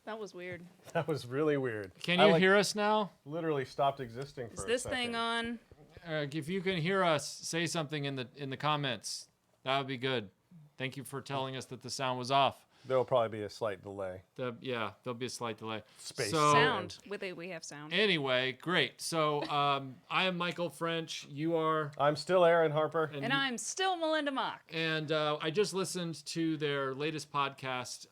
That was weird. That was really weird. Can you hear us now? Literally stopped existing for Is a this second. thing on? If you can hear us, say something in the comments. That would be good. Thank you for telling us that the sound was off. There'll probably be a slight delay. There'll be a slight delay. Space. Sound. We have sound. Anyway, great. So I am Michael French. You are? I'm still Aaron Harper. And I'm still Melinda Mock. And I just listened to their latest podcast,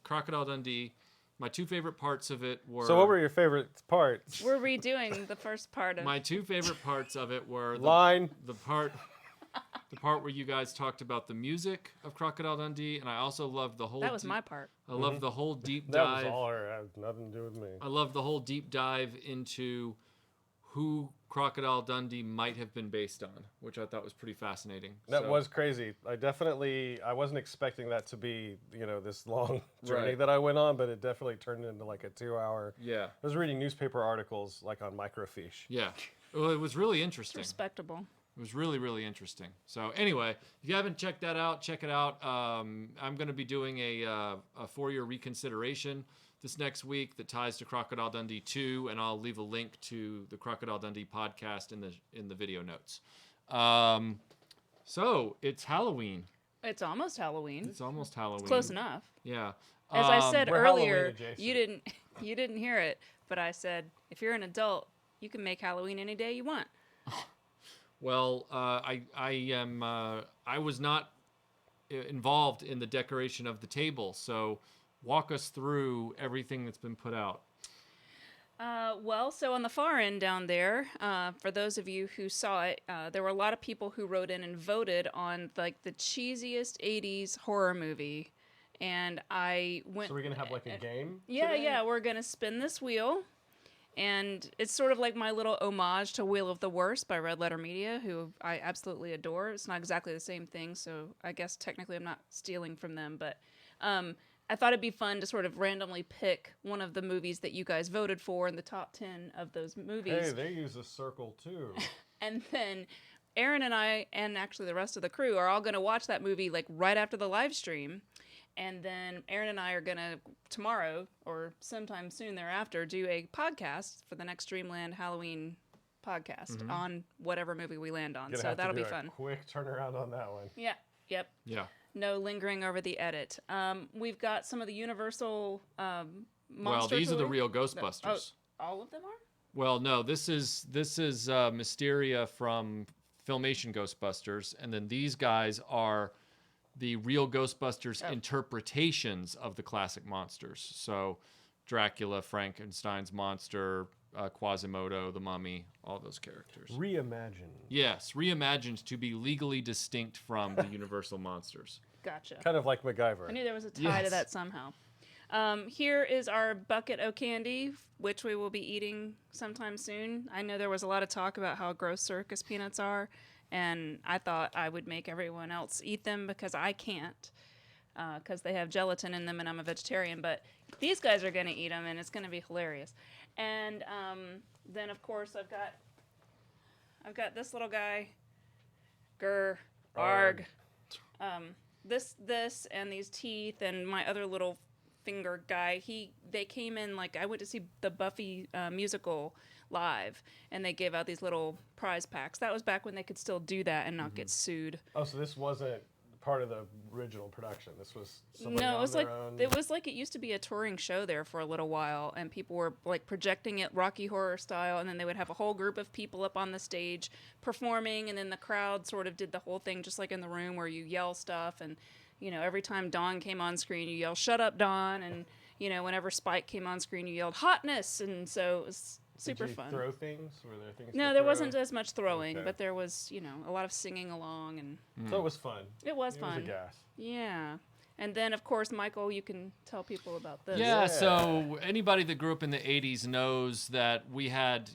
Crocodile Dundee. My two favorite parts of it were... So what were your favorite parts? We're redoing the first part of... My two favorite parts of it were... The part where you guys talked about the music of Crocodile Dundee, and I also loved the whole... That was my part. I loved the whole deep That dive... was all her. It had nothing to do with me. I loved the whole deep dive into who Crocodile Dundee might have been based on, which I thought was pretty fascinating. That was crazy. I wasn't expecting that to be, this long journey that I went on, but it definitely turned into like a 2-hour. Yeah. I was reading newspaper articles like on microfiche. Yeah. Well, it was really interesting. It's respectable. It was really, really interesting. So anyway, if you haven't checked that out, check it out. I'm going to be doing a 4-year reconsideration this next week that ties to Crocodile Dundee 2, and I'll leave a link to the Crocodile Dundee podcast in the video notes. So it's Halloween. It's almost Halloween. It's almost Halloween. It's close enough. Yeah. As I said we're earlier, Halloween you didn't hear it, but I said if you're an adult, you can make Halloween any day you want. Well, I was not involved in the decoration of the table, so walk us through everything that's been put out. So on the far end down there, for those of you who saw it, there were a lot of people who wrote in and voted on like the cheesiest 80s horror movie. And I went... So we're going to have like a game Yeah, today? yeah. We're going to spin this wheel. And it's sort of like my little homage to Wheel of the Worst by Red Letter Media, who I absolutely adore. It's not exactly the same thing, so I guess technically I'm not stealing from them. But I thought it'd be fun to sort of randomly pick one of the movies that you guys voted for in the top 10 of those movies. Hey, they use a circle too. And then Aaron and I, and actually the rest of the crew, are all going to watch that movie like right after the live stream. And then Aaron and I are going to, tomorrow or sometime soon thereafter, do a podcast for the next Dreamland Halloween podcast on whatever movie we land on. So that'll be fun. Quick turnaround on that one. Yeah. Yep. Yeah. No lingering over the edit. We've got some of the Universal monsters. Well, these are the real Ghostbusters. All of them are? Well, no, this is Mysteria from Filmation Ghostbusters, and then these guys are the real Ghostbusters interpretations of the classic monsters. So Dracula, Frankenstein's monster, Quasimodo, the Mummy, all those characters. Reimagined. Yes, reimagined to be legally distinct from the Universal monsters. Gotcha. Kind of like MacGyver. I knew there was a tie to that somehow. Here is our bucket of candy, which we will be eating sometime soon. I know there was a lot of talk about how gross circus peanuts are, and I thought I would make everyone else eat them because I can't, because they have gelatin in them and I'm a vegetarian. But these guys are going to eat them, and it's going to be hilarious. And then, of course, I've got this little guy, Grr, Arg. This and these teeth and my other little finger guy. They came in like I went to see the Buffy musical live, and they gave out these little prize packs. That was back when they could still do that and not get sued. Oh, so this wasn't part of the original production. This was somebody No, it on was their own. it was like it used to be a touring show there for a little while, and people were like projecting it Rocky Horror style, and then they would have a whole group of people up on the stage performing, and then the crowd sort of did the whole thing just like in the room where you yell stuff, and every time Dawn came on screen you yell "Shut up, Dawn," and whenever Spike came on screen you yelled "Hotness," and so it was super fun. Throw things? Were there things? No, to there throw? wasn't as much throwing, Okay. but there was, a lot of singing along, and So it was fun. it was It fun. was a gas. Yeah. And then, of course, Michael, you can tell people about this. Yeah, so anybody that grew up in the 80s knows that we had,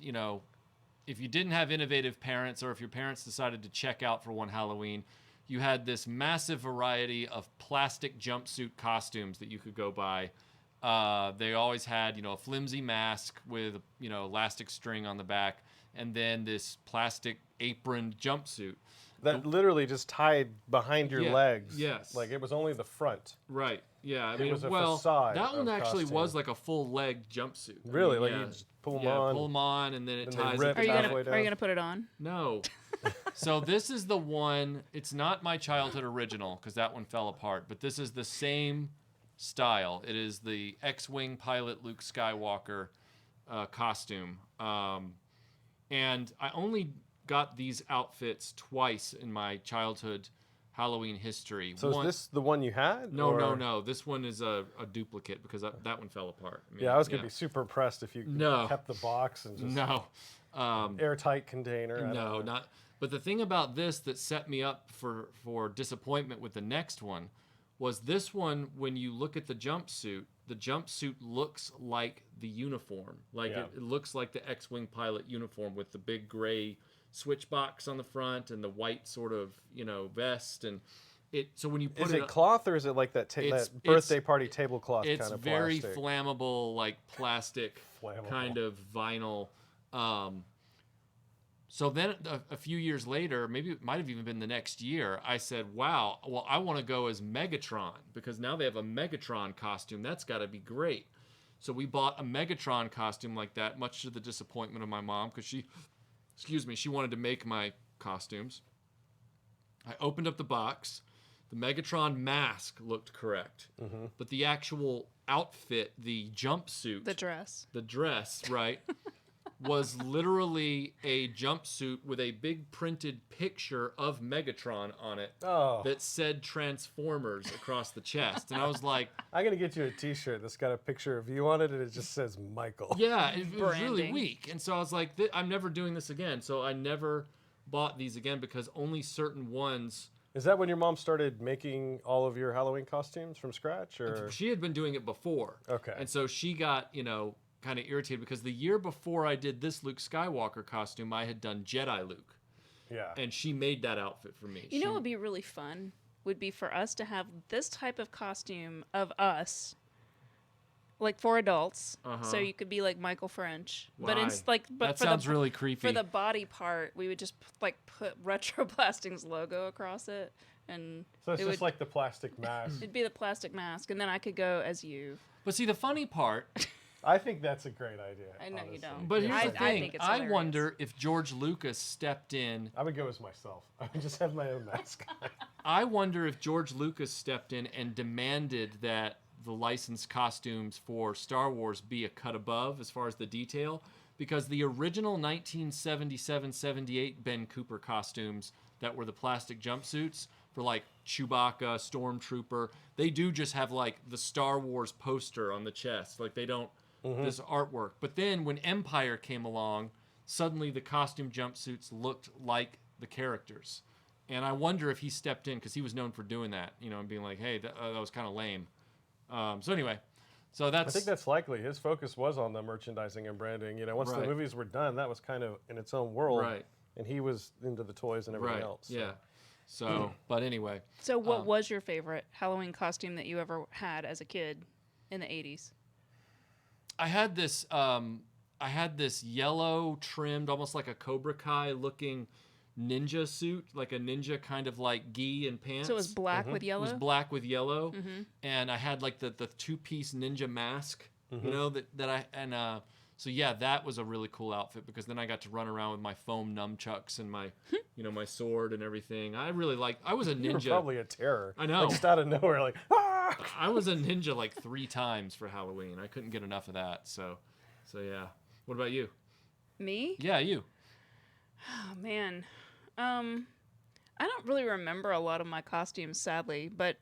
if you didn't have innovative parents or if your parents decided to check out for one Halloween, you had this massive variety of plastic jumpsuit costumes that you could go buy. They always had, a flimsy mask with, elastic string on the back, and then this plastic aproned jumpsuit. that literally just tied behind your legs. Yes. Like it was only the front. Right. Yeah. I mean, was a well, facade that one of actually costume. was like a full leg jumpsuit. I Really? mean, Like yeah. you just pull them Yeah, on. pull them on, and then it and they ties rip at Are the you back. halfway gonna Are you down. gonna put it on? No. So this is the one. It's not my childhood original because that one fell apart. But this is the same style. It is the X-wing pilot Luke Skywalker costume. And I only got these outfits twice in my childhood Halloween history. So is this the one you had? No, or? no. This one is a duplicate because that one fell apart. I mean, Yeah, I was gonna be super impressed if you No. kept the box and just No. airtight container. I don't No, know. not. But the thing about this that set me up for disappointment with the next one was this one. When you look at the jumpsuit looks like the uniform. Like Yeah. it looks like the X-wing pilot uniform with the big gray switch box on the front and the white sort of vest and it. So when you put Is it it cloth or is it like that It's- that birthday party tablecloth it's kind of very plastic? flammable, like plastic Flammable. kind of vinyl. So then a few years later, maybe it might have even been the next year, I said, wow, well, I want to go as Megatron because now they have a Megatron costume. That's got to be great. So we bought a Megatron costume like that, much to the disappointment of my mom because she wanted to make my costumes. I opened up the box. The Megatron mask looked correct, but the actual outfit, the jumpsuit, The dress. right, was literally a jumpsuit with a big printed picture of Megatron on it Oh, that said Transformers across the chest. And I was like, I'm gonna get you a T-shirt that's got a picture of you on it, and it just says Michael. yeah, it was really Branding. weak. And so I was like, I'm never doing this again. So I never bought these again because only certain ones. Is that when your mom started making all of your Halloween costumes from scratch, or? She had been doing it before. Okay. And so she got, kind of irritated because the year before I did this Luke Skywalker costume, I had done Jedi Luke. Yeah. And she made that outfit for me. You know what would be really fun would be for us to have this type of costume of us, like for adults. So you could be like Michael French, but Why? it's like, but That for sounds the really creepy. for the body part, we would just put RetroBlasting's logo across it, and So it's it just would, like the plastic mask. it'd be the plastic mask, and then I could go as you. But see, the funny part, I think that's a great idea. I know you honestly. don't. but here's I- the I thing, think it's I hilarious. wonder if George Lucas stepped in. I would go as myself. I would just have my own mask. I wonder if George Lucas stepped in and demanded that the licensed costumes for Star Wars be a cut above as far as the detail, because the original 1977-78 Ben Cooper costumes that were the plastic jumpsuits for like Chewbacca, Stormtrooper, they do just have like the Star Wars poster on the chest. Like they don't, this artwork. But then when Empire came along, suddenly the costume jumpsuits looked like the characters. And I wonder if he stepped in because he was known for doing that, and being like, hey, that was kind of lame. So anyway, so I that's think that's likely. His focus was on the merchandising and branding. Once Right. the movies were done, that was kind of in its own world. right, And he was into the toys and everything right, else. so. yeah. So, but anyway, So, what was your favorite Halloween costume that you ever had as a kid in the 80s? I had this yellow trimmed, almost like a Cobra Kai looking ninja suit, like a ninja kind of like gi and pants. So it was black with It yellow. was black with yellow, and I had like the two-piece ninja mask, so yeah, that was a really cool outfit because then I got to run around with my foam nunchucks and my, my sword and everything. I was a You were ninja. probably a terror. I know. Like, just out of nowhere, like, ah! I was a ninja like 3 times for Halloween. I couldn't get enough of that. So yeah. What about you? Me? Yeah, you. Oh man, I don't really remember a lot of my costumes, sadly, but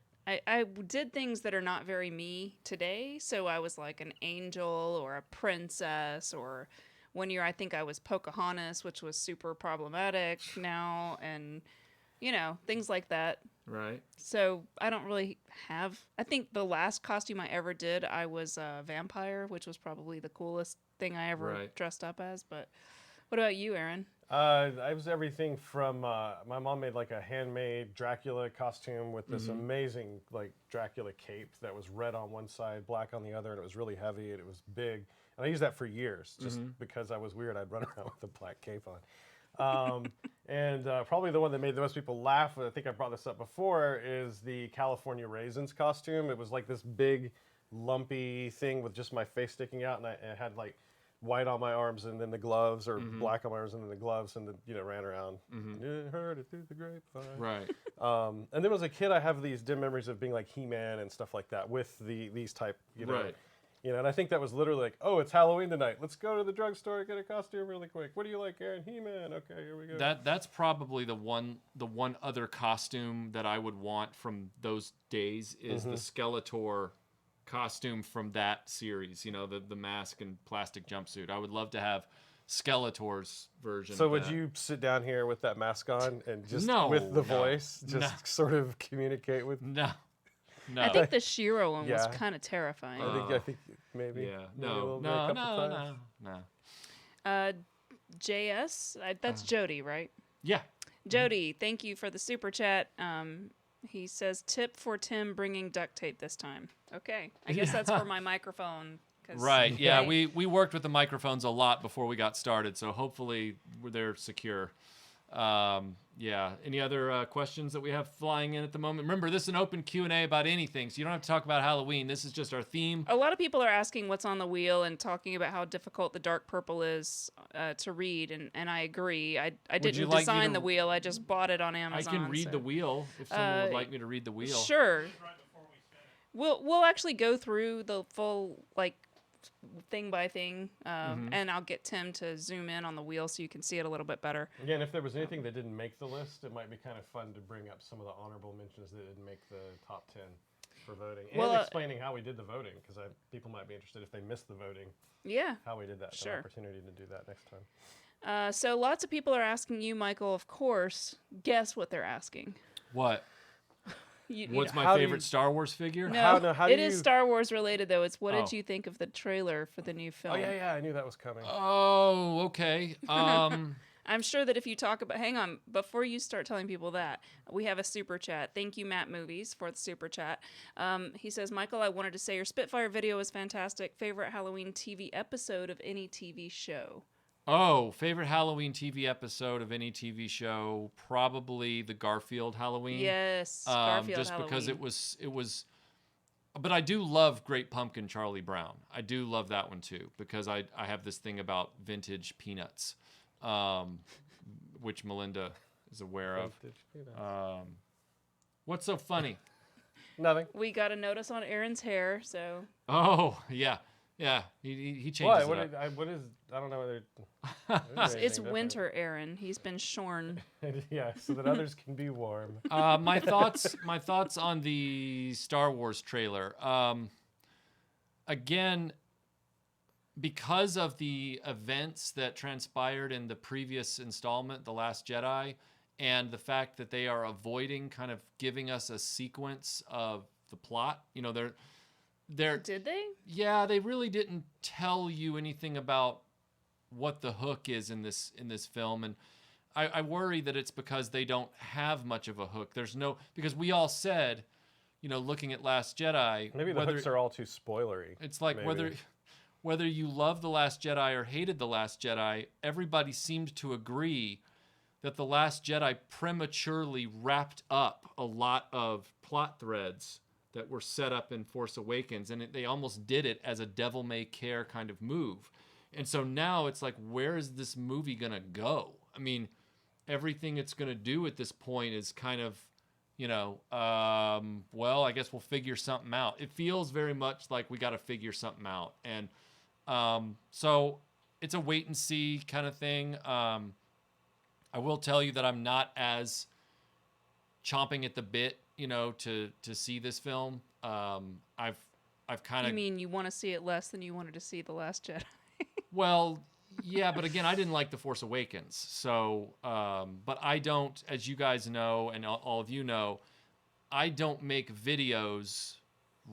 I did things that are not very me today. So I was like an angel or a princess, or one year I think I was Pocahontas, which was super problematic now, and things like that. Right. So I don't really have. I think the last costume I ever did, I was a vampire, which was probably the coolest thing I ever Right. dressed up as. But what about you, Aaron? I was everything from my mom made like a handmade Dracula costume with this amazing like Dracula cape that was red on one side, black on the other, and it was really heavy and it was big. And I used that for years just because I was weird. I'd run around with a black cape on. And probably the one that made the most people laugh, I think I brought this up before, is the California Raisins costume. It was like this big, lumpy thing with just my face sticking out, and I had like white on my arms and then the gloves, or black on my arms and then the gloves, and then, you know, ran around. You heard it through the grapevine. Right. And then as a kid, I have these dim memories of being like He-Man and stuff like that with these type, you know. Right. You know, and I think that was literally like, oh, it's Halloween tonight. Let's go to the drugstore and get a costume really quick. What do you like, Aaron? He-Man. Okay, here we go. That's probably the one other costume that I would want from those days is the Skeletor costume from that series. You know, the mask and plastic jumpsuit. I would love to have Skeletor's version. So of would that. you sit down here with that mask on and just No, with the no, voice, just sort of communicate with? No. No. I think the Shiro one was Yeah. kind of terrifying. I think maybe. Yeah. maybe a little No. bit, a couple times. No. JS, that's Jody, right? Yeah. Jody, thank you for the super chat. He says, tip for Tim bringing duct tape this time. Okay. I guess that's for my microphone. 'Cause Right. Yeah. I- We worked with the microphones a lot before we got started, so hopefully they're secure. Yeah. Any other questions that we have flying in at the moment? Remember, this is an open Q&A about anything, so you don't have to talk about Halloween. This is just our theme. A lot of people are asking what's on the wheel and talking about how difficult the dark purple is to read, and I agree. I you didn't like me design to- the wheel. I just bought it on I Amazon. can read so- the wheel if someone would like me to read the wheel. Sure. We'll actually go through the full thing by thing, and I'll get Tim to zoom in on the wheel so you can see it a little bit better. Again, if there was anything that didn't make the list, it might be kind of fun to bring up some of the honorable mentions that didn't make the top 10 for voting. And Well, explaining how we did the voting, because people might be interested if they missed the voting, Yeah. how we did that. Sure. An opportunity to do that next time. So lots of people are asking you, Michael, of course. Guess what they're asking. What? You What's know. my How do favorite you- Star Wars figure? No, how do it is you- Star Wars related, though. It's what Oh. did you think of the trailer for the new film? Oh, yeah, I knew that was coming. Oh, okay. I'm sure that if you talk about, hang on, before you start telling people that, we have a super chat. Thank you, Matt Movies, for the super chat. He says, Michael, I wanted to say your Spitfire video was fantastic. Favorite Halloween TV episode of any TV show? Oh, favorite Halloween TV episode of any TV show? Probably the Garfield Halloween. Yes, Garfield just Halloween. because it was. But I do love Great Pumpkin Charlie Brown. I do love that one too because I have this thing about vintage peanuts, which Melinda is aware of. What's so funny? Nothing. We got a notice on Aaron's hair, so Oh yeah. He changes What? it up. What is? I don't know whether. it's winter, Aaron. He's been shorn. Yeah, so that others can be warm. My thoughts on the Star Wars trailer. Again, because of the events that transpired in the previous installment, The Last Jedi, and the fact that they are avoiding kind of giving us a sequence of the plot, you know, they're Did they? yeah, they really didn't tell you anything about what the hook is in this film, and I worry that it's because they don't have much of a hook. There's no, because we all said, you know, looking at Last Jedi, Maybe the whether, hooks are all too spoilery. it's like maybe. whether you love The Last Jedi or hated The Last Jedi, everybody seemed to agree that The Last Jedi prematurely wrapped up a lot of plot threads that were set up in Force Awakens, and they almost did it as a devil may care kind of move. And so now it's like, where is this movie gonna go? I mean, everything it's gonna do at this point is kind of, you know, well, I guess we'll figure something out. It feels very much like we got to figure something out, and so it's a wait and see kind of thing. I will tell you that I'm not as chomping at the bit, you know, to see this film. I've kind You of, mean you want to see it less than you wanted to see The Last Jedi? well, yeah, but again, I didn't like The Force Awakens. So, but I don't, as you guys know, and all of you know, I don't make videos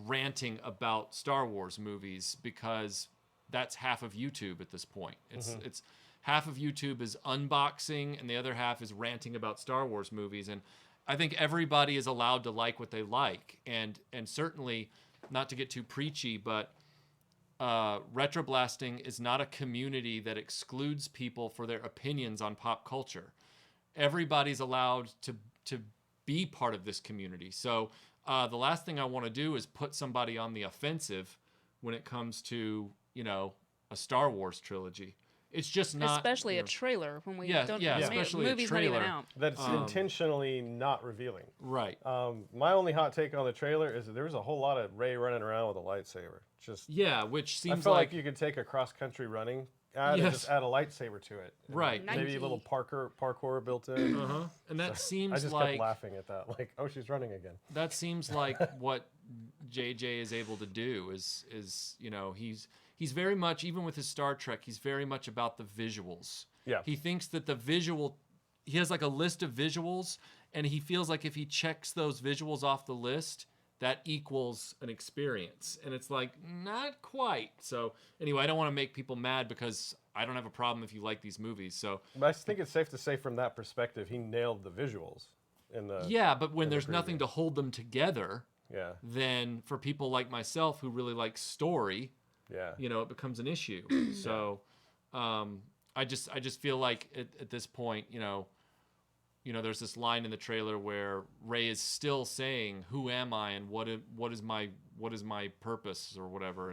ranting about Star Wars movies because that's half of YouTube at this point. It's half of YouTube is unboxing and the other half is ranting about Star Wars movies. And I think everybody is allowed to like what they like. And certainly, not to get too preachy, but RetroBlasting is not a community that excludes people for their opinions on pop culture. Everybody's allowed to be part of this community. So the last thing I want to do is put somebody on the offensive when it comes to, a Star Wars trilogy. It's just not... Especially a trailer when we don't... Yeah, the especially a movie's not even trailer. out. That's intentionally not revealing. Right. My only hot take on the trailer is that there's a whole lot of Rey running around with a lightsaber. Just Yeah, which I seems feel like you could take a cross-country running ad and just add a lightsaber to it. And Right. Maybe a little parkour built in. And that I seems just like... kept laughing at that. Like, oh, she's running again. That seems like what JJ is able to do is he's very much, even with his Star Trek, he's very much about the visuals. Yeah. He thinks that he has like a list of visuals, and he feels like if he checks those visuals off the list, that equals an experience. And it's like, not quite. So anyway, I don't want to make people mad because I don't have a problem if you like these movies. So But I think it's safe to say from that perspective, he nailed the visuals in the yeah, but when in the there's nothing preview. to hold them together, Yeah. then for people like myself who really like story, Yeah. it becomes an issue. So I just feel like at this point, there's this line in the trailer where Rey is still saying, "Who am I, and what is my purpose or whatever,"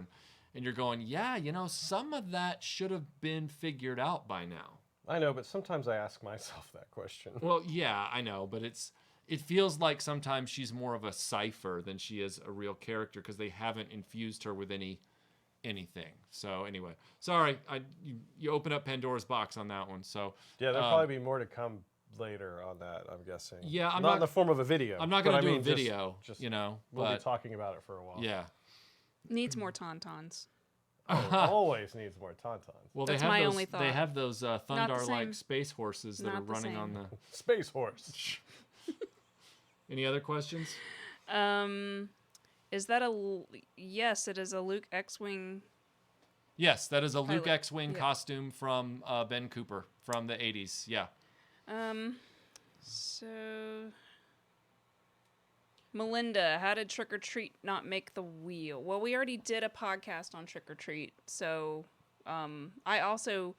and you're going, yeah, some of that should have been figured out by now. I know, but sometimes I ask myself that question. Well, yeah, I know, but it feels like sometimes she's more of a cipher than she is a real character because they haven't infused her with anything. So anyway, sorry, you open up Pandora's box on that one. So Yeah, there'll probably be more to come later on that, I'm guessing. Yeah, I'm not not in the form of a video. I'm not going but to do I mean, a video, just, we'll we'll but be talking about it for a while. yeah. Needs more tauntauns. Always needs more tauntauns. Well, That's they have my those, only thought. They have those Thundar-like same. space horses that Not are the running same. on the... Space horse. Any other questions? Is that yes, it is a Luke X-Wing. Yes, that is a Luke Pilot. X-Wing Yeah. costume from Ben Cooper from the 80s. Yeah. So Melinda, how did Trick or Treat not make the wheel? Well, we already did a podcast on Trick or Treat, so I also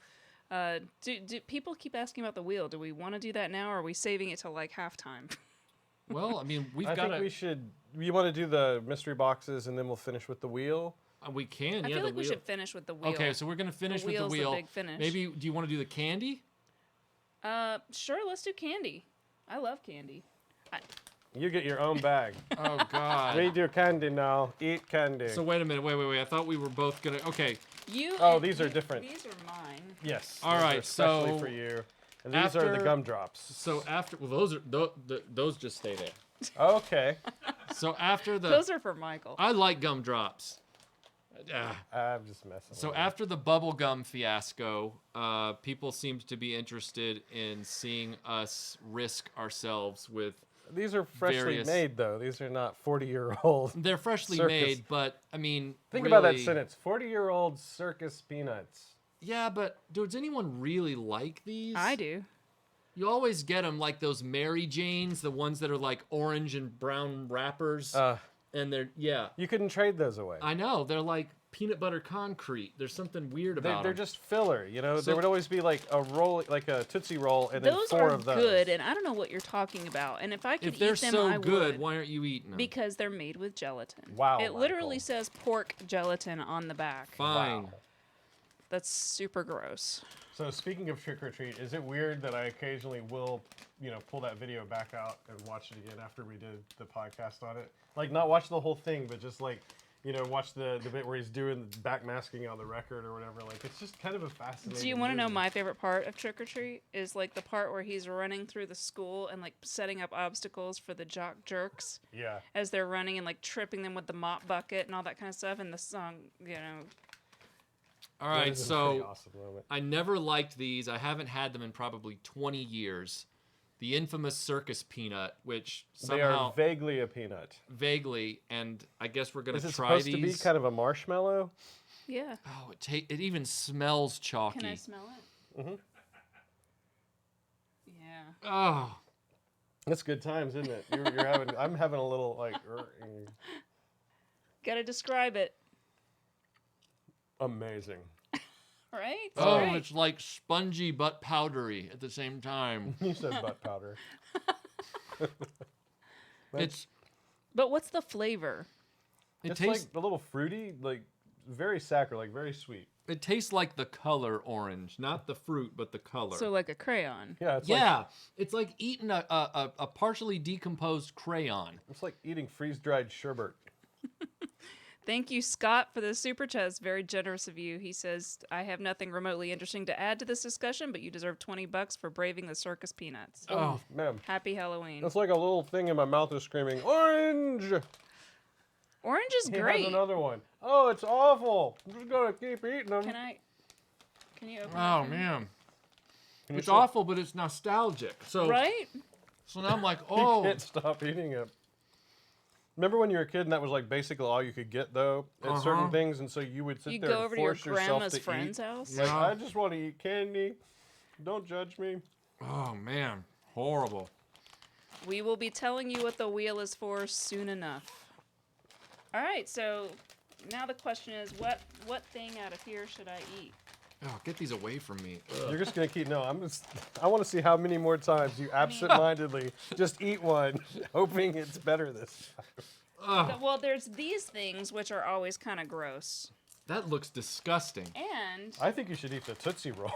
do people keep asking about the wheel? Do we want to do that now, or are we saving it till like halftime? Well, I mean, we've I got think we should. You want to do the mystery boxes and then we'll finish with the wheel? we can. I Yeah, feel the like we wheel. should finish with the wheel. Okay, so we're gonna finish with the wheel's the wheel. big finish. Maybe. Do you want to do the candy? Sure, let's do candy. I love candy. You get your own bag. Oh God. Read your candy now. Eat candy. So wait a minute. Wait. I thought we were both gonna. Okay. Oh, these are different. These are mine. Yes. All these are right, especially so for you. And these are the after- gumdrops. So after, well, those are those just stay there. Okay. So after the, Those are for Michael. I like gumdrops. I'm just messing So with after the bubblegum fiasco, people seemed to be interested in seeing us risk ourselves with. you. These are freshly various- made, though. These are not 40-year-old. They're freshly Circus. made, but I mean, Think about that really- sentence. 40-year-old circus peanuts. Yeah, but does anyone really like these? I do. You always get them like those Mary Janes, the ones that are like orange and brown wrappers, and they're You couldn't trade those away. I know they're like peanut butter concrete. There's something weird about They're them. just filler, you know. So- there would always be like a roll, like a Tootsie Roll, and then Those 4 are of those. good, and I don't know what you're talking about. And if I could If they're eat them, so I good, would. why aren't you eating them? Because they're made with gelatin. Wow, It literally Michael. says pork gelatin on the back. Fine. Wow. That's super gross. So speaking of trick or treat, is it weird that I occasionally will, pull that video back out and watch it again after we did the podcast on it? Like not watch the whole thing, but just like, watch the bit where he's doing the backmasking on the record or whatever. Like it's just kind of a fascinating. Do you want to know movie. my favorite part of Trick or Treat? Is like the part where he's running through the school and like setting up obstacles for the jock jerks Yeah. as they're running and like tripping them with the mop bucket and all that kind of stuff. And the song, All That right, is a pretty so awesome moment. I never liked these. I haven't had them in probably 20 years. The infamous circus peanut, which They somehow are vaguely a peanut. vaguely, and I guess we're gonna Is it try supposed these. to be kind of a marshmallow? yeah. Oh, it even smells chalky. Can I smell it? Mhm. Yeah. Oh, That's good times, isn't it? You're having. I'm having a little like. Gotta describe it. amazing. Right? It's Oh, great. it's like spongy but powdery at the same time. You said butt powder. It's But what's the flavor? it It's tastes like a little fruity, like very saccharine, like very sweet. it tastes like the color orange, not the fruit, but the color. So like a crayon. Yeah, it's yeah, like it's like eating a partially decomposed crayon. it's like eating freeze-dried sherbet. Thank you, Scott, for the super chat. It's very generous of you. He says, I have nothing remotely interesting to add to this discussion, but you deserve $20 for braving the circus peanuts. Oh, Man, Happy Halloween. it's like a little thing in my mouth is screaming, orange! Orange is He great. has another one. Oh, it's awful. I'm just gonna keep eating them. Can you open oh it? man, Can you it's still- awful, but it's nostalgic. So Right? so now I'm like, You oh, can't stop eating it. Remember when you were a kid and that was like basically all you could get though at certain things, and so you would sit You there go and over to your force yourself grandma's to friend's eat. house? Like, Yeah. I just want to eat candy. Don't judge me. oh man, horrible. We will be telling you what the wheel is for soon enough. All right, so now the question is, what thing out of here should I eat? Oh, get these away from me. You're just gonna keep. No, I want to see how many more times you absent-mindedly just eat one, hoping it's better this time. Well, there's these things, which are always kind of gross. That looks disgusting. And I think you should eat the Tootsie Roll.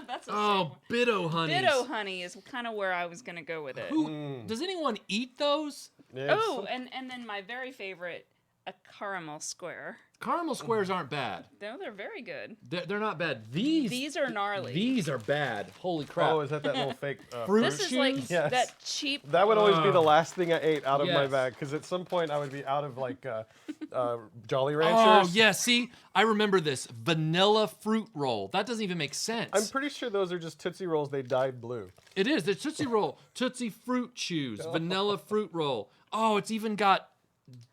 that's a Oh, Biddo honeys. Ditto honey is kind of where I was going to go with it. Who does anyone eat those? Yeah, Oh, and then my very favorite, a caramel square. Caramel squares aren't bad. No, they're very good. They're not bad. These are gnarly. These are bad. Holy crap. oh, is that little fake Fruit This is like chews? Yes. that cheap. That would always be the Oh. last thing I ate out of my Yes. bag, because at some point I would be out of like Jolly Oh, Ranchers. yeah, see? I remember this. Vanilla fruit roll. That doesn't even make sense. I'm pretty sure those are just Tootsie Rolls. They dyed blue. It is. The Tootsie Roll. Tootsie Fruit Chews. Vanilla Fruit Roll. Oh, it's even got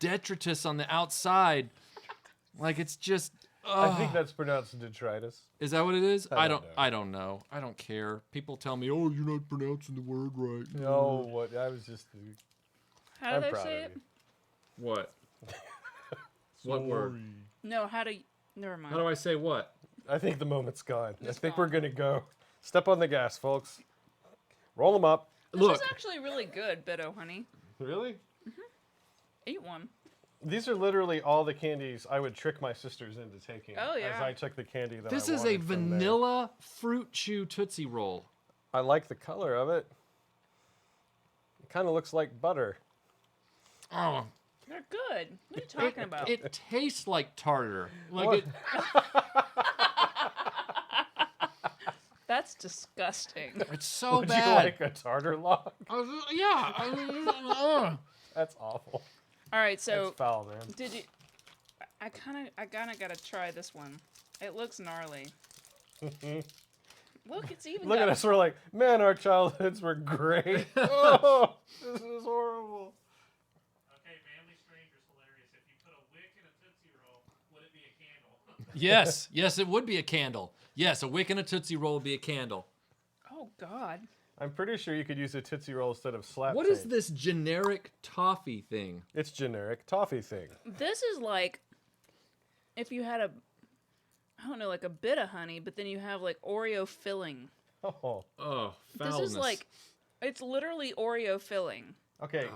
detritus on the outside. Like, it's just... I think that's pronounced detritus. Is that what it is? I don't I don't know. I don't care. People tell me, "Oh, you're not pronouncing the word right." No, what? I was just. How do I'm they proud say of it? you. What? What word? No, how do you... Never mind. How do I say what? I think the moment's gone. I It's think gone. we're gonna go. Step on the gas, folks. Roll them up. This Look, is actually really good, Biddo honey. Really? Eat one. These are literally all the candies I would trick my sisters into taking. Oh, yeah. As I took the candy that this I is a wanted from there. vanilla fruit chew Tootsie Roll. I like the color of it. It kind of looks like butter. Oh, They're good. What are you talking about? it tastes like tartar. Like What? it. That's disgusting. It's so Would bad. you like a tartar log? Yeah. That's awful. All right, so That's foul, man. did you? I kind of gotta try this one. It looks gnarly. Look, it's even. Look got, at us. We're like, man, our childhoods were great. Oh, this is horrible. Okay, Manly Stranger's hilarious. If you put a wick in a Tootsie Roll, would it be a candle? Yes, it would be a candle. Yes, a wick and a Tootsie Roll would be a candle. Oh God. I'm pretty sure you could use a Tootsie Roll instead of slap What is tape. this generic toffee thing? It's generic toffee thing. This is like if you had I don't know, like a bit of honey, but then you have like Oreo filling. Oh. Oh, foulness. This is like, it's literally Oreo filling. Okay.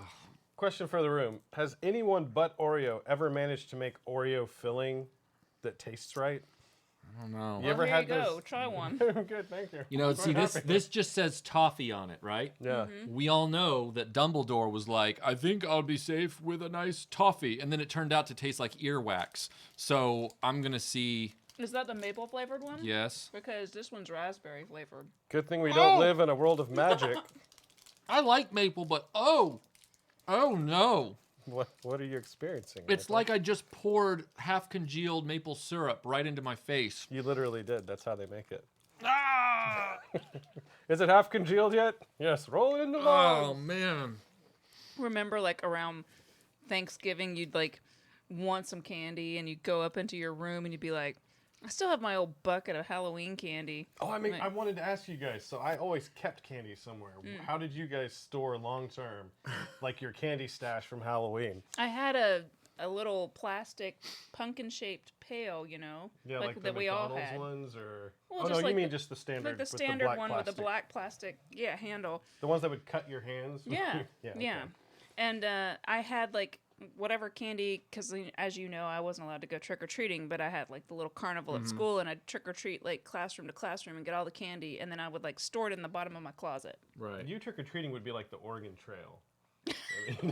Question for the room. Has anyone but Oreo ever managed to make Oreo filling that tastes right? I don't know. You ever here had you go. those? Try one. Good, thank you. You know, see, this just says toffee on it, right? Yeah. We all know that Dumbledore was like, I think I'll be safe with a nice toffee. And then it turned out to taste like earwax. So I'm going to see, Is that the maple flavored one? yes. Because this one's raspberry flavored. Good thing we don't Oh! live in a world of magic. I like maple, but oh no. What are you experiencing? It's Michael? like I just poured half congealed maple syrup right into my face. You literally did. That's how they make it. Ah! Is it half congealed yet? Yes. Roll it in the Oh, log. man. Remember, like around Thanksgiving, you'd like want some candy, and you'd go up into your room, and you'd be like, "I still have my old bucket of Halloween candy." Oh, I mean, Like- I wanted to ask you guys. So I always kept candy somewhere. How did you guys store long term, like your candy stash from Halloween? I had a a little plastic pumpkin-shaped pail, Yeah, like the that we all McDonald's had. ones, or Well, oh just no, you like mean just the standard, Like the with standard the black one plastic. with the black plastic, handle. The ones that would cut your hands. Yeah, yeah. yeah. Okay. And I had like whatever candy, because as you know, I wasn't allowed to go trick or treating, but I had like the little carnival at school, and I'd trick or treat like classroom to classroom and get all the candy, and then I would like store it in the bottom of my closet. Right. You trick or treating would be like the Oregon Trail.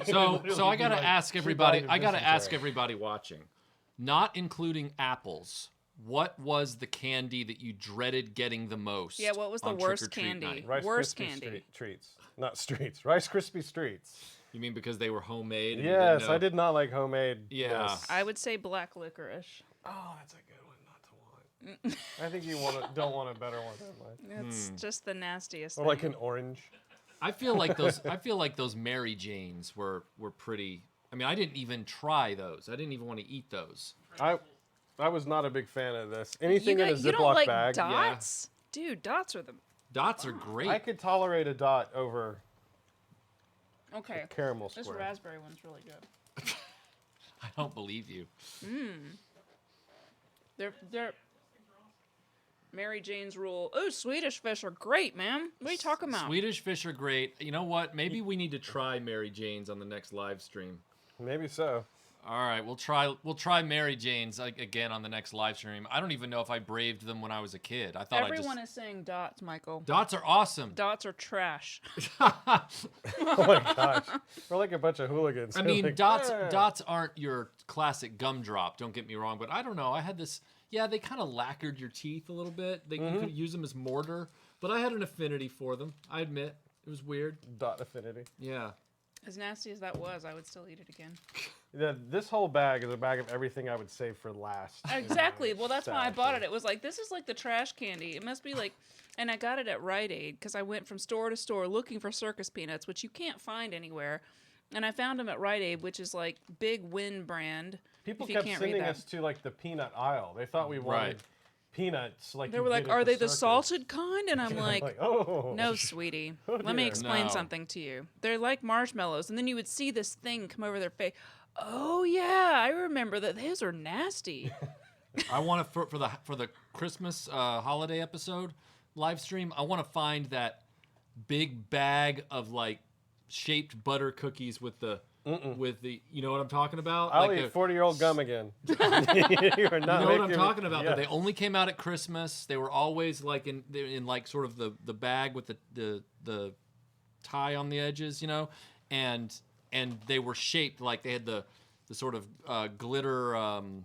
So I gotta ask everybody. I gotta ask dysentery. everybody watching, not including apples. What was the candy that you dreaded getting the most? Yeah, what was the on worst trick-or-treat candy? night? Rice Worst Krispie candy. treats, not streets. Rice Krispie treats. You mean because they were homemade? And you Yes, didn't know? I did not like homemade. Yeah. this. I would say black licorice. Oh, that's a good one not to want. I think you don't want a better one than mine. It's just the nastiest. Or thing. like an orange. I feel like those. I feel like those Mary Janes were pretty. I mean, I didn't even try those. I didn't even want to eat those. I was not a big fan of this. Anything in a you don't Ziploc like bag. dots? Dude, dots are the... Dots are great. I could tolerate a dot over Okay. caramel This square. raspberry one's really good. I don't believe you. They're Mary Jane's rule. Oh, Swedish fish are great, man. What are you talking about? Swedish fish are great. You know what? Maybe we need to try Mary Jane's on the next live stream. Maybe so. All right, we'll try Mary Jane's again on the next live stream. I don't even know if I braved them when I was a kid. I thought Everyone is saying dots, Michael. Dots are awesome. Dots are trash. Oh my gosh. We're like a bunch of hooligans. I mean, Like, dots "Yeah." dots aren't your classic gumdrop. Don't get me wrong, but I don't know. I had this. Yeah, they kind of lacquered your teeth a little bit. You could use them as mortar, but I had an affinity for them. I admit it was weird. Dot affinity. Yeah. As nasty as that was, I would still eat it again. Yeah, this whole bag is a bag of everything I would save for last. Exactly. Well, that's why I bought stash. it. It was like, this is like the trash candy. It must be like, and I got it at Rite Aid because I went from store to store looking for circus peanuts, which you can't find anywhere. And I found them at Rite Aid, which is like big Win brand. People if you kept can't read sending that. us to like the peanut aisle. They thought we wanted Right. peanuts. Like They you were like, did at "Are they the circus." salted kind?" And I'm like, oh "No, sweetie. Oh, Let me dear. explain No. something to you. They're like marshmallows." And then you would see this thing come over their face. Oh yeah, I remember that. Those are nasty. I want to for the Christmas holiday episode live stream. I want to find that big bag of like shaped butter cookies with the you know what I'm talking about? I'll like eat 40-year-old gum again. you are not You know what I'm making me- talking about? That Yeah. they only came out at Christmas. They were always like in like sort of the bag with the tie on the edges, you know, and they were shaped like they had the sort of glitter on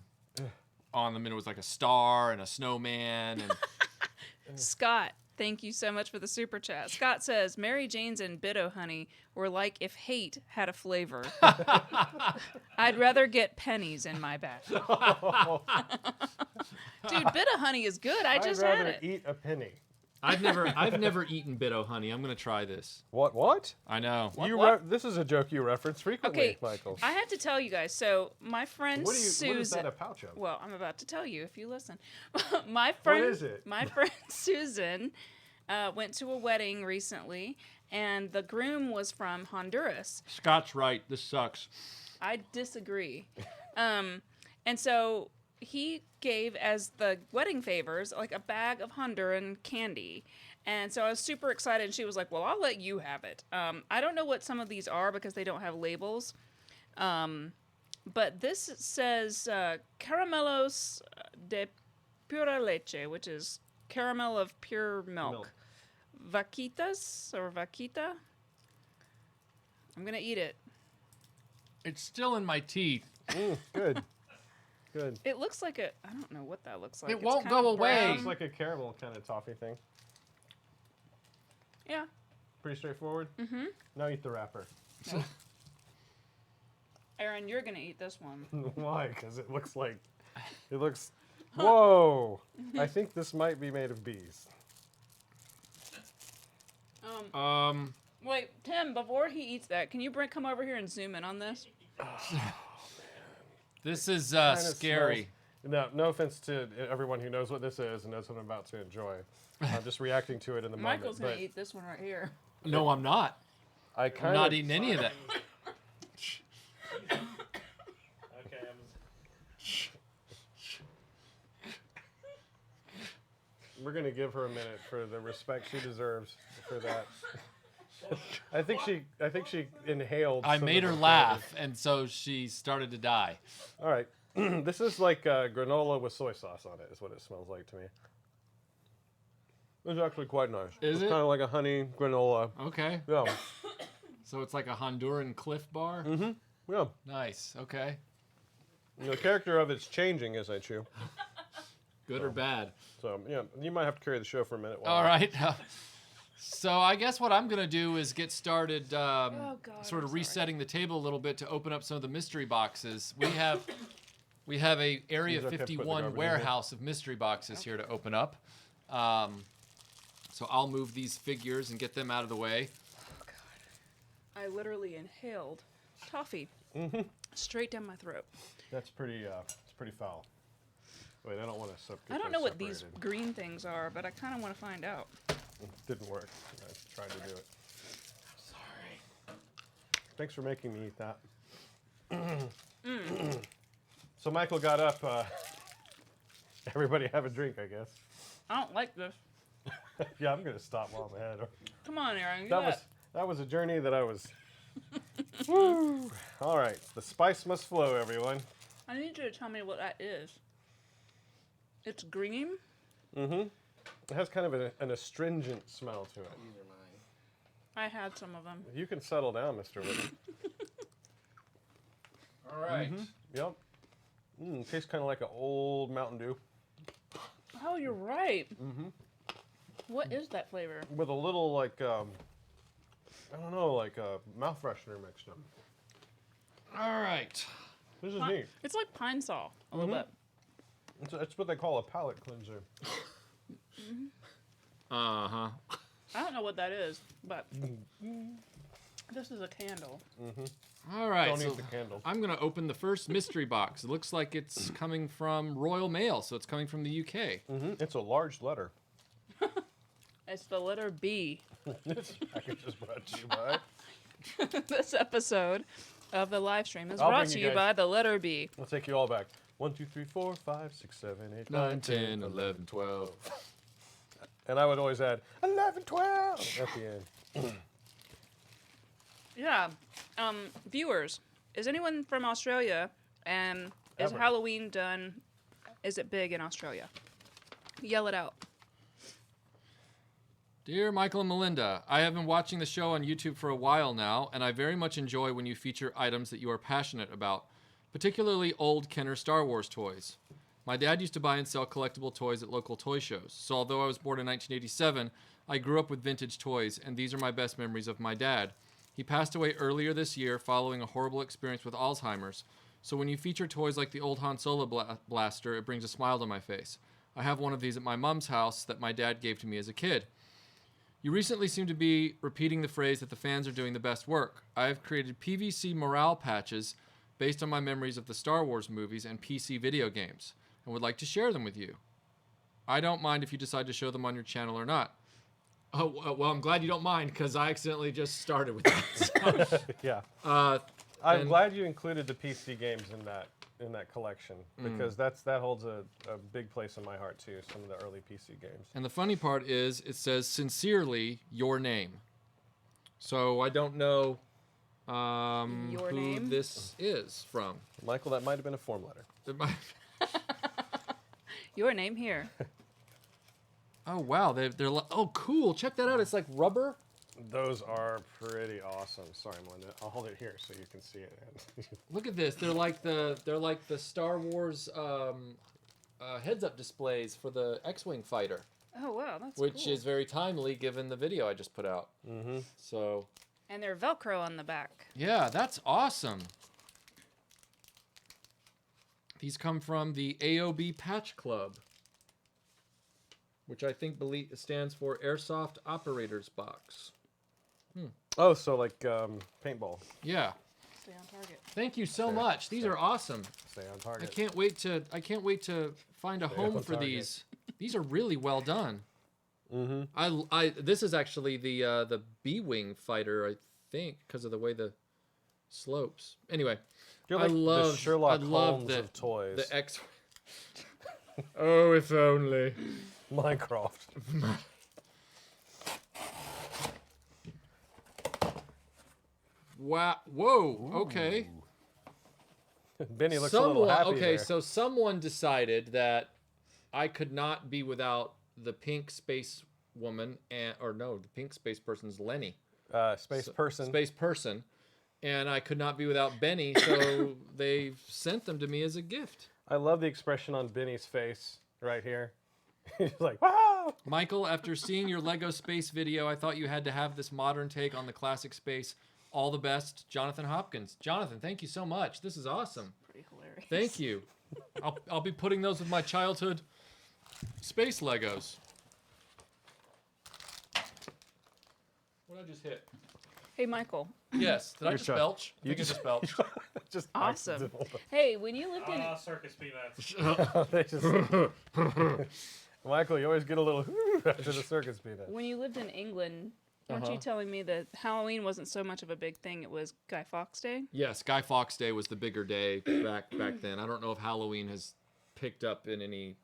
them, and it was like a star and a snowman and Scott, thank you so much for the super chat. Scott says Mary Jane's and Bitto Honey were like if hate had a flavor. I'd rather get pennies in my bag. Dude, Bitto Honey is good. I just I'd had rather it. eat a penny. I've never eaten Bitto Honey. I'm gonna try this. What? I know. This is a joke you reference frequently, Okay, Michael. I have to tell you guys. So my friend What is Susan. that a pouch of? Well, I'm about to tell you if you listen. My friend, is it? My friend Susan went to a wedding recently, and the groom was from Honduras. Scott's right. This sucks. I disagree. And so he gave as the wedding favors like a bag of Honduran candy. And so I was super excited. And she was like, "Well, I'll let you have it." I don't know what some of these are because they don't have labels. But this says caramelos de pura leche, which is caramel of pure milk. Vaquitas or vaquita. I'm going to eat it. It's still in my teeth. Good. Good. It looks like a, I don't know what that looks like. It It's won't kind of go away. brown. It's like a caramel kind of toffee thing. Yeah. Pretty straightforward. Mm-hmm. Now eat the wrapper. Aaron, you're going to eat this one. Why? Because it looks. Whoa! I think this might be made of bees. Wait, Tim, before he eats that, can you come over here and zoom in on this? This is Kinda scary. smells- No offense to everyone who knows what this is and knows what I'm about to enjoy. I'm just reacting to it in the Michael's going moment. to eat this one right here. No, I'm not. I I'm kind not of eating any of that. Okay. We're gonna give her a minute for the respect she deserves for that. I think she inhaled. I some made of her the laugh, and so she started to die. flavors. All right, this is like granola with soy sauce on it. Is what it smells like to me. It's actually quite nice. Is it's it? kind of like a honey granola. Okay. Yeah. So it's like a Honduran Cliff Bar? Yeah. Nice. Okay. The character of it's changing as I chew. Good or bad? So yeah, you might have to carry the show for a minute. While All right. So I guess what I'm going to do is get started God, sort of I'm sorry. resetting the table a little bit to open up some of the mystery boxes. We have a Area Is it okay to put the 51 garbage in here? warehouse of mystery boxes here to open up. So I'll move these figures and get them out of the way. Oh God. I literally inhaled toffee straight down my throat. That's pretty. It's pretty foul. Wait, I don't want to. I don't know what these green things are, but I kind of want to find out. Didn't work. I tried to do it. Sorry. Thanks for making me eat that. So Michael got up. Everybody have a drink, I guess. I don't like this. Yeah, I'm gonna stop while I'm ahead. Come on, Aaron. That was a journey that I was. Woo! All right, the spice must flow, everyone. I need you to tell me what that is. It's green. It has kind of an astringent smell to it. These are mine. I had some of them. You can settle down, Mr. Whitney. All right. Yep. Tastes kind of like an old Mountain Dew Oh, you're right. What is that flavor? with a little like I don't know, like a mouth freshener mixed in. All right. This is neat. It's like pine saw a little bit. It's what they call a palate cleanser. Uh-huh. I don't know what that is, but this is a candle. All right. Don't So eat the candle. I'm going to open the first mystery box. It looks like it's coming from Royal Mail, so it's coming from the UK. It's a large letter. It's the letter B. This package is brought to you by. This episode of the live stream is I'll brought bring to you you guys- by the letter B. I'll take you all back. 1, 2, 3, 4, 5, 6, 7, 8, 9, 10, 11, 12. And I would always add 11, 12 at the end. Yeah. Viewers, is anyone from Australia? And is Ever. Halloween done? Is it big in Australia? Yell it out. Dear Michael and Melinda, I have been watching the show on YouTube for a while now, and I very much enjoy when you feature items that you are passionate about, particularly old Kenner Star Wars toys. My dad used to buy and sell collectible toys at local toy shows, so although I was born in 1987, I grew up with vintage toys, and these are my best memories of my dad. He passed away earlier this year following a horrible experience with Alzheimer's, so when you feature toys like the old Han Solo blaster, it brings a smile to my face. I have one of these at my mom's house that my dad gave to me as a kid. You recently seem to be repeating the phrase that the fans are doing the best work. I have created PVC morale patches based on my memories of the Star Wars movies and PC video games, and would like to share them with you. I don't mind if you decide to show them on your channel or not. Oh, well, I'm glad you don't mind, because I accidentally just started with that. Yeah. So, I'm and- glad you included the PC games in that collection because that holds a big place in my heart too. Some of the early PC games. and the funny part is, it says, sincerely, your name. So I don't know Your who name? this is from. Michael, that might have been a form letter. It might- Your name here. Oh wow, they're like, oh cool, check that out. It's like rubber. Those are pretty awesome. Sorry, Melinda. I'll hold it here so you can see it. Look at this. They're like the Star Wars heads-up displays for the X-wing fighter, Oh wow, that's which cool. is very timely given the video I just put out. So And they're Velcro on the back. yeah, that's awesome. These come from the AOB Patch Club, which I think stands for Airsoft Operators Box. Oh, so like paintball. Yeah. Stay on target. Thank you so Stay- much. These are awesome. Stay on I target. can't wait to find a Stay home on for target. these. These are really well done. This is actually the B-wing fighter, I think, because of the way the slopes. Anyway, You're I like love the Sherlock I love Holmes of toys. The X. Oh, if only. Minecraft. Wow. Whoa. Okay. Benny looks a little happy Okay, there. so someone decided that I could not be without the pink space woman, or no, the pink space person's Lenny. Space person. Space person. And I could not be without Benny, so they sent them to me as a gift. I love the expression on Benny's face right here. He's like, wow! Michael, after seeing your Lego space video, I thought you had to have this modern take on the classic space. All the best, Jonathan Hopkins. Jonathan, thank you so much. This is awesome. Pretty hilarious. Thank you. I'll be putting those with my childhood space Legos. What did I just hit? Hey, Michael. Yes. Did I Your just shot. belch? You I think I just belched. Just Awesome. accidental. Hey, when you lived in Circus peanuts. They just- Michael, you always get a little after the circus peanut. when you lived in England, weren't you telling me that Halloween wasn't so much of a big thing? It was Guy Fawkes Day. Yes, Guy Fawkes Day was the bigger day back then. I don't know if Halloween has picked up in any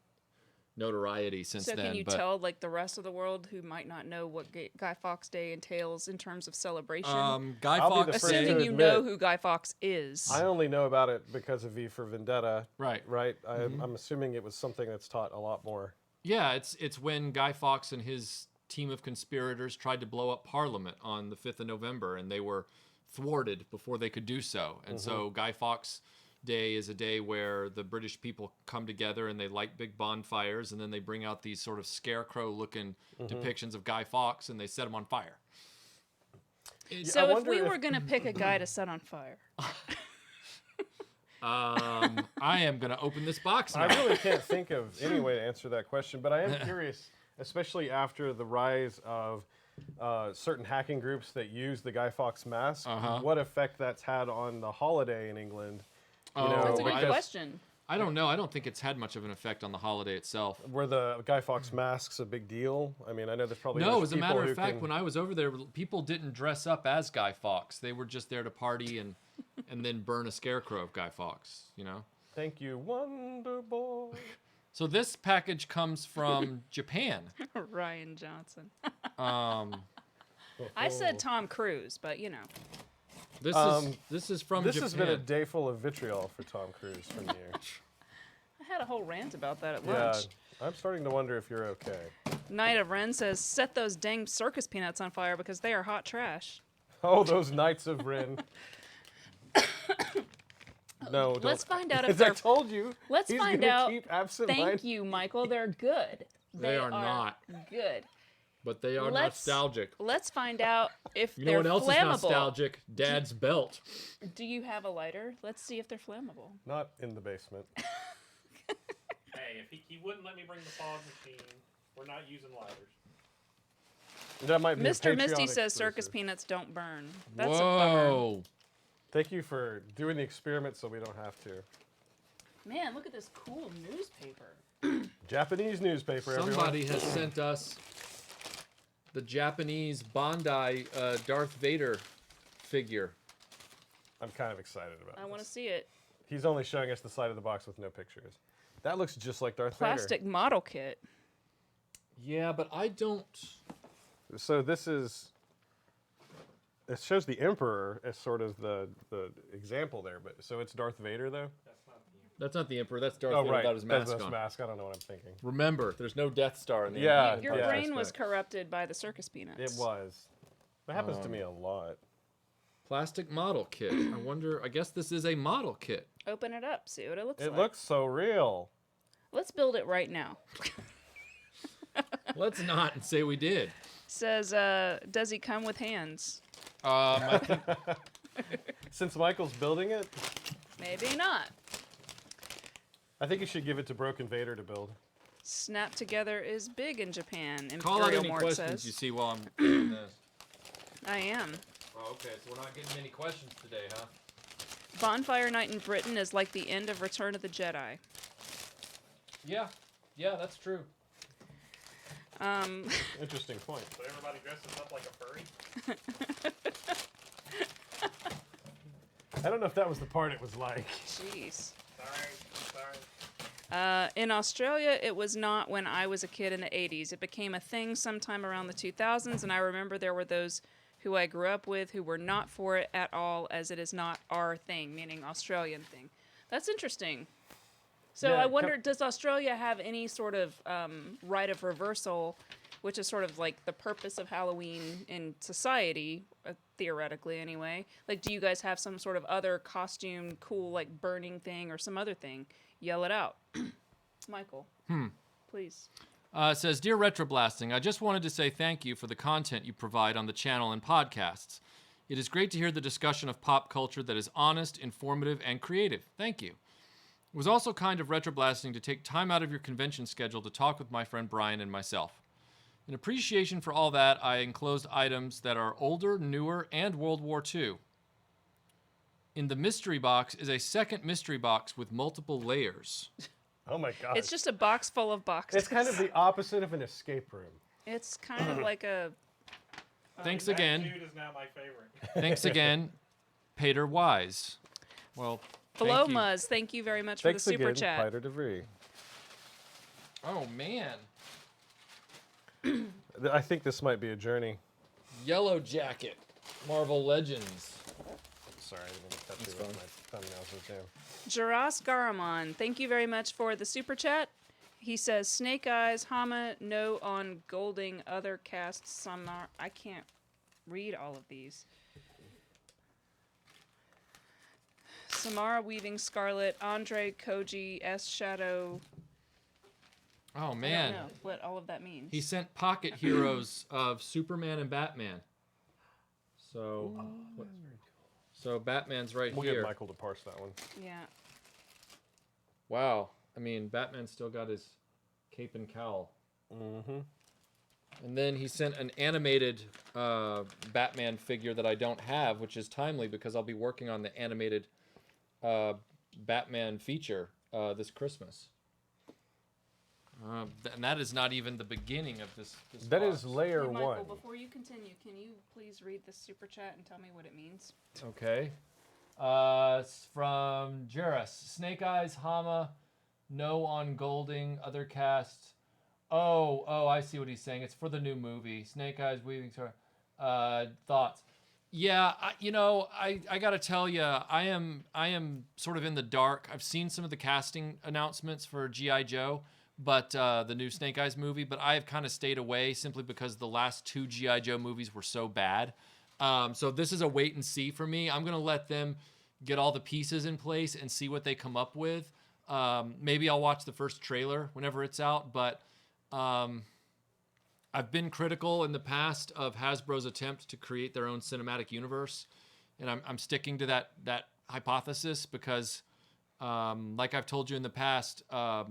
notoriety since So then. can you but tell like the rest of the world who might not know what Guy Fawkes Day entails in terms of celebration? Guy I'll be the Fawkes first Day. Assuming to you admit- know who Guy Fawkes is. I only know about it because of V for Vendetta. Right. Right? I'm assuming it was something that's taught a lot more. Yeah, it's when Guy Fawkes and his team of conspirators tried to blow up Parliament on the 5th of November, and they were thwarted before they could do so. And so Guy Fawkes Day is a day where the British people come together and they light big bonfires, and then they bring out these sort of scarecrow-looking depictions of Guy Fawkes, and they set him on fire. So I if wonder we if- were going to pick a guy to set on fire, I am going to open this box now. I really can't think of any way to answer that question, but I am curious, especially after the rise of certain hacking groups that use the Guy Fawkes mask, what effect that's had on the holiday in England. You Oh, know, that's a good because question. I don't know. I don't think it's had much of an effect on the holiday itself. Were the Guy Fawkes masks a big deal? I mean, I know there's probably No, English as a people matter who of fact, can- when I was over there, people didn't dress up as Guy Fawkes. They were just there to party and then burn a scarecrow of Guy Fawkes, you know? Thank you, Wonder Boy. So this package comes from Japan. Ryan Johnson. Um, I said Tom Cruise, but you know. this is from This Japan. has been a day full of vitriol for Tom Cruise from you. I had a whole rant about that at Yeah, lunch. I'm starting to wonder if you're okay. Knight of Ren says, set those dang circus peanuts on fire because they are hot trash. Oh, those Knights of Ren. No, don't. Let's find out if As I they're... told you, Let's he's find gonna out. Keep absent Thank you, Michael. They're good. They are not. Good. But they are Let's- nostalgic. Let's find out if You know they're what else flammable. is nostalgic? Dad's belt. Do you have a lighter? Let's see if they're flammable. Not in the basement. Hey, if he wouldn't let me bring the fog machine, we're not using lighters. That might be a Mr. Misty Patreon says circus exclusive. peanuts don't burn. That's a bummer. Whoa. Thank you for doing the experiment so we don't have to. Man, look at this cool newspaper. Japanese newspaper, Somebody everyone. has sent us the Japanese Bandai Darth Vader figure. I'm kind of excited about I this. want to see it. He's only showing us the side of the box with no pictures. That looks just like Darth Plastic model kit. Yeah, but I don't. Vader. So this is... It shows the Emperor as sort of the example there, but so it's Darth Vader though? That's not the Emperor. That's Darth Oh Vader right, without his that's mask his on. mask. I don't know what I'm thinking. Remember, there's no Death Star in the Yeah. Empire. Your Yeah. brain was aspect. corrupted by the circus peanuts. It was. That happens to me a lot. Plastic model kit. I wonder. I guess this is a model kit. Open it up. See what it looks It like. looks so real. Let's build it right now. Let's not and say we did. Says, does he come with hands? I think Since Michael's building it, Maybe not. I think you should give it to Broken Vader to build. Snap together is big in Japan. call out Imperial any Mort questions says. you see while I'm doing this. I am. Oh, okay, so we're not getting any questions today, huh? Bonfire Night in Britain is like the end of Return of the Jedi. Yeah, that's true. Interesting point. So everybody dresses up like a furry? I don't know if that was the part it was like. Jeez. Sorry. In Australia, it was not when I was a kid in the 80s. It became a thing sometime around the 2000s, and I remember there were those who I grew up with who were not for it at all, as it is not our thing, meaning Australian thing. That's interesting. So Yeah, I wonder, does Australia have any sort of right of reversal, which is sort of like the purpose of Halloween in society, theoretically anyway? Like, do you guys have some sort of other costume, cool, like burning thing or some other thing? Yell it out. Michael, please. It says, Dear RetroBlasting, I just wanted to say thank you for the content you provide on the channel and podcasts. It is great to hear the discussion of pop culture that is honest, informative, and creative. Thank you. It was also kind of RetroBlasting to take time out of your convention schedule to talk with my friend Brian and myself. In appreciation for all that, I enclosed items that are older, newer, and World War II. In the mystery box is a second mystery box with multiple layers. Oh my god. It's just a box full of boxes. It's kind of the opposite of an escape room. It's kind of like a... Thanks That again. dude is now my favorite. Thanks again, Pater Wise. Well, thank you. Palomas, thank you very much for Thanks the super again, chat. Piter DeVries. Oh, man. I think this might be a journey. Yellow Jacket, Marvel Legends. Sorry, I didn't mean to cut you with my thumbnails with jam. Jaras Garamon, thank you very much for the super chat. He says, Snake Eyes, Hama, no on Golding, other casts, some are... I can't read all of these. Samara Weaving Scarlet, Andre Koji, S Shadow. Oh, I don't man. know what all of that means. He sent pocket heroes of Superman and Batman. So, so Batman's right We'll here. get Michael to parse that one. Yeah. Wow. I mean, Batman's still got his cape and cowl. Mm-hmm. And then he sent an animated Batman figure that I don't have, which is timely because I'll be working on the animated Batman feature this Christmas. And that is not even the beginning of this That box. is layer Hey, Michael, one. before you continue, can you please read the super chat and tell me what it means? Okay. It's from Juris. Snake Eyes, Hama, no on Golding, other casts. Oh, I see what he's saying. It's for the new movie. Snake Eyes, Weaving, thoughts. Yeah, I gotta tell you, I am sort of in the dark. I've seen some of the casting announcements for G.I. Joe, but the new Snake Eyes movie, but I have kind of stayed away simply because the last two G.I. Joe movies were so bad. So this is a wait and see for me. I'm gonna let them get all the pieces in place and see what they come up with. Maybe I'll watch the first trailer whenever it's out, but I've been critical in the past of Hasbro's attempt to create their own cinematic universe, and I'm sticking to that hypothesis because, like I've told you in the past, a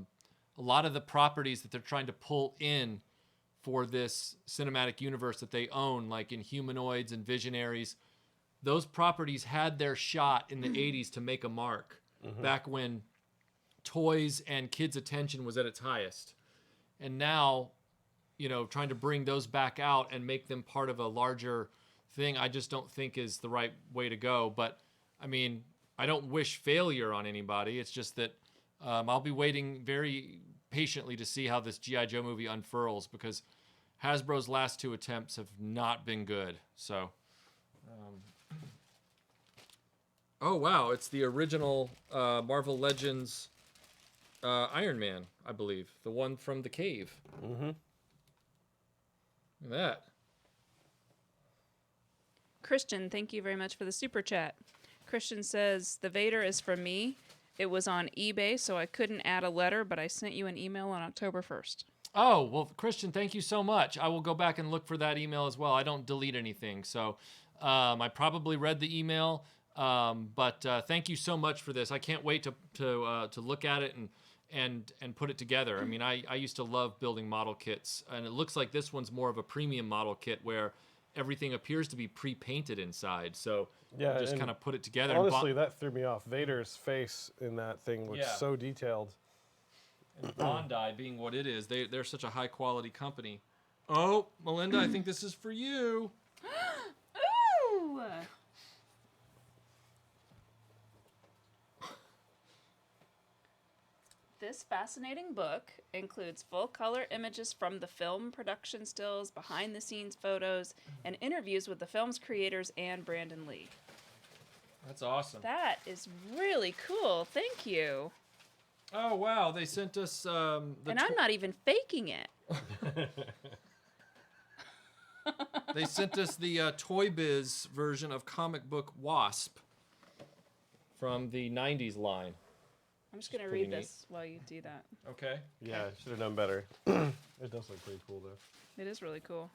lot of the properties that they're trying to pull in for this cinematic universe that they own, like in Humanoids and Visionaries, those properties had their shot in the 80s to make a mark, back when toys and kids' attention was at its highest. And now, trying to bring those back out and make them part of a larger thing, I just don't think is the right way to go. But, I mean, I don't wish failure on anybody. It's just that I'll be waiting very patiently to see how this G.I. Joe movie unfurls because Hasbro's last two attempts have not been good. So, oh, wow. It's the original Marvel Legends Iron Man, I believe. The one from the cave. Mm-hmm. Look at that. Christian, thank you very much for the super chat. Christian says, the Vader is from me. It was on eBay, so I couldn't add a letter, but I sent you an email on October 1st. Oh, well, Christian, thank you so much. I will go back and look for that email as well. I don't delete anything, so I probably read the email, but thank you so much for this. I can't wait to look at it and put it together. I mean, I used to love building model kits, and it looks like this one's more of a premium model kit where everything appears to be pre-painted inside. So Yeah, just and kind of put it together. Honestly, that threw me off. Vader's face in that thing looks Yeah. so detailed. And Bondi being what it is, they're such a high quality company. Oh, Melinda, I think this is for you. Ooh! This fascinating book includes full-color images from the film production stills, behind-the-scenes photos, and interviews with the film's creators and Brandon Lee. That's awesome. That is really cool. Thank you. Oh wow, they sent us And I'm not even faking it. they sent us the Toy Biz version of comic book Wasp from the 90s line. I'm just going to pretty read neat. this while you do that. Okay. Yeah, should have done better. It does look pretty cool though. It is really cool.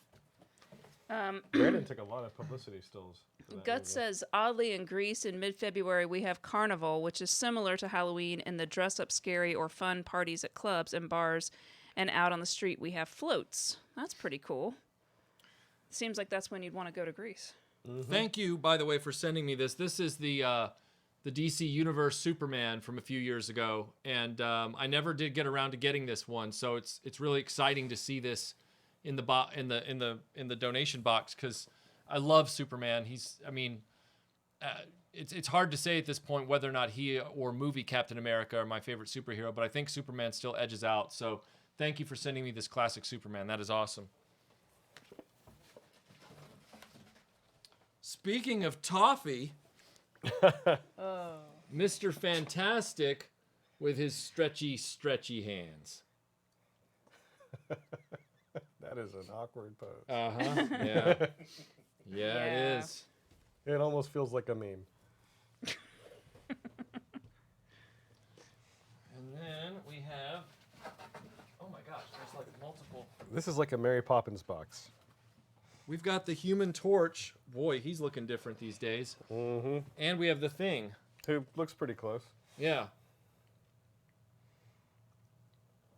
Brandon took a lot of publicity stills. for that Guts movie. says, oddly, in Greece in mid-February, we have Carnival, which is similar to Halloween in the dress-up scary or fun parties at clubs and bars, and out on the street we have floats. That's pretty cool. Seems like that's when you'd want to go to Greece. Thank you, by the way, for sending me this. This is the DC Universe Superman from a few years ago, and I never did get around to getting this one, so it's really exciting to see this in the donation box because I love Superman. It's hard to say at this point whether or not he or movie Captain America are my favorite superhero, but I think Superman still edges out. So thank you for sending me this classic Superman. That is awesome. Speaking of toffee, Mr. Fantastic with his stretchy hands. That is an awkward pose. Uh-huh. Yeah. Yeah, it Yeah. is. It almost feels like a meme. And then we have, oh my gosh, there's like multiple. This is like a Mary Poppins box. We've got the Human Torch. Boy, he's looking different these days. Mm-hmm. And we have the Thing. Who looks pretty close. Yeah.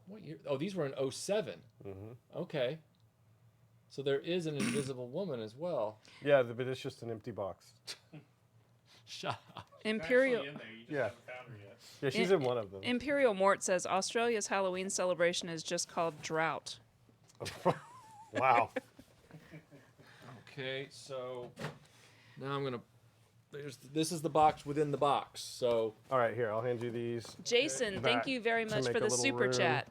What year? Oh, these were in 07. Mm-hmm. Okay. So there is an Invisible Woman as well. Yeah, but it's just an empty box. Shut up. Imperial Actually in there, you just Yeah. haven't found her yet. Yeah, she's in one of them. Imperial Mort says Australia's Halloween celebration is just called Drought. Wow. Okay, so now I'm gonna. This is the box within the box. So All right, here, I'll hand you these. Jason, thank Back you very to much make for a the little super room. chat.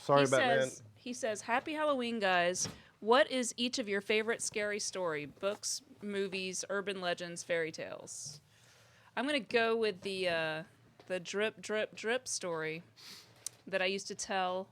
Sorry, he Batman. says, Happy Halloween, guys. What is each of your favorite scary story? Books, movies, urban legends, fairy tales? I'm going to go with the drip, drip, drip story that I used to tell.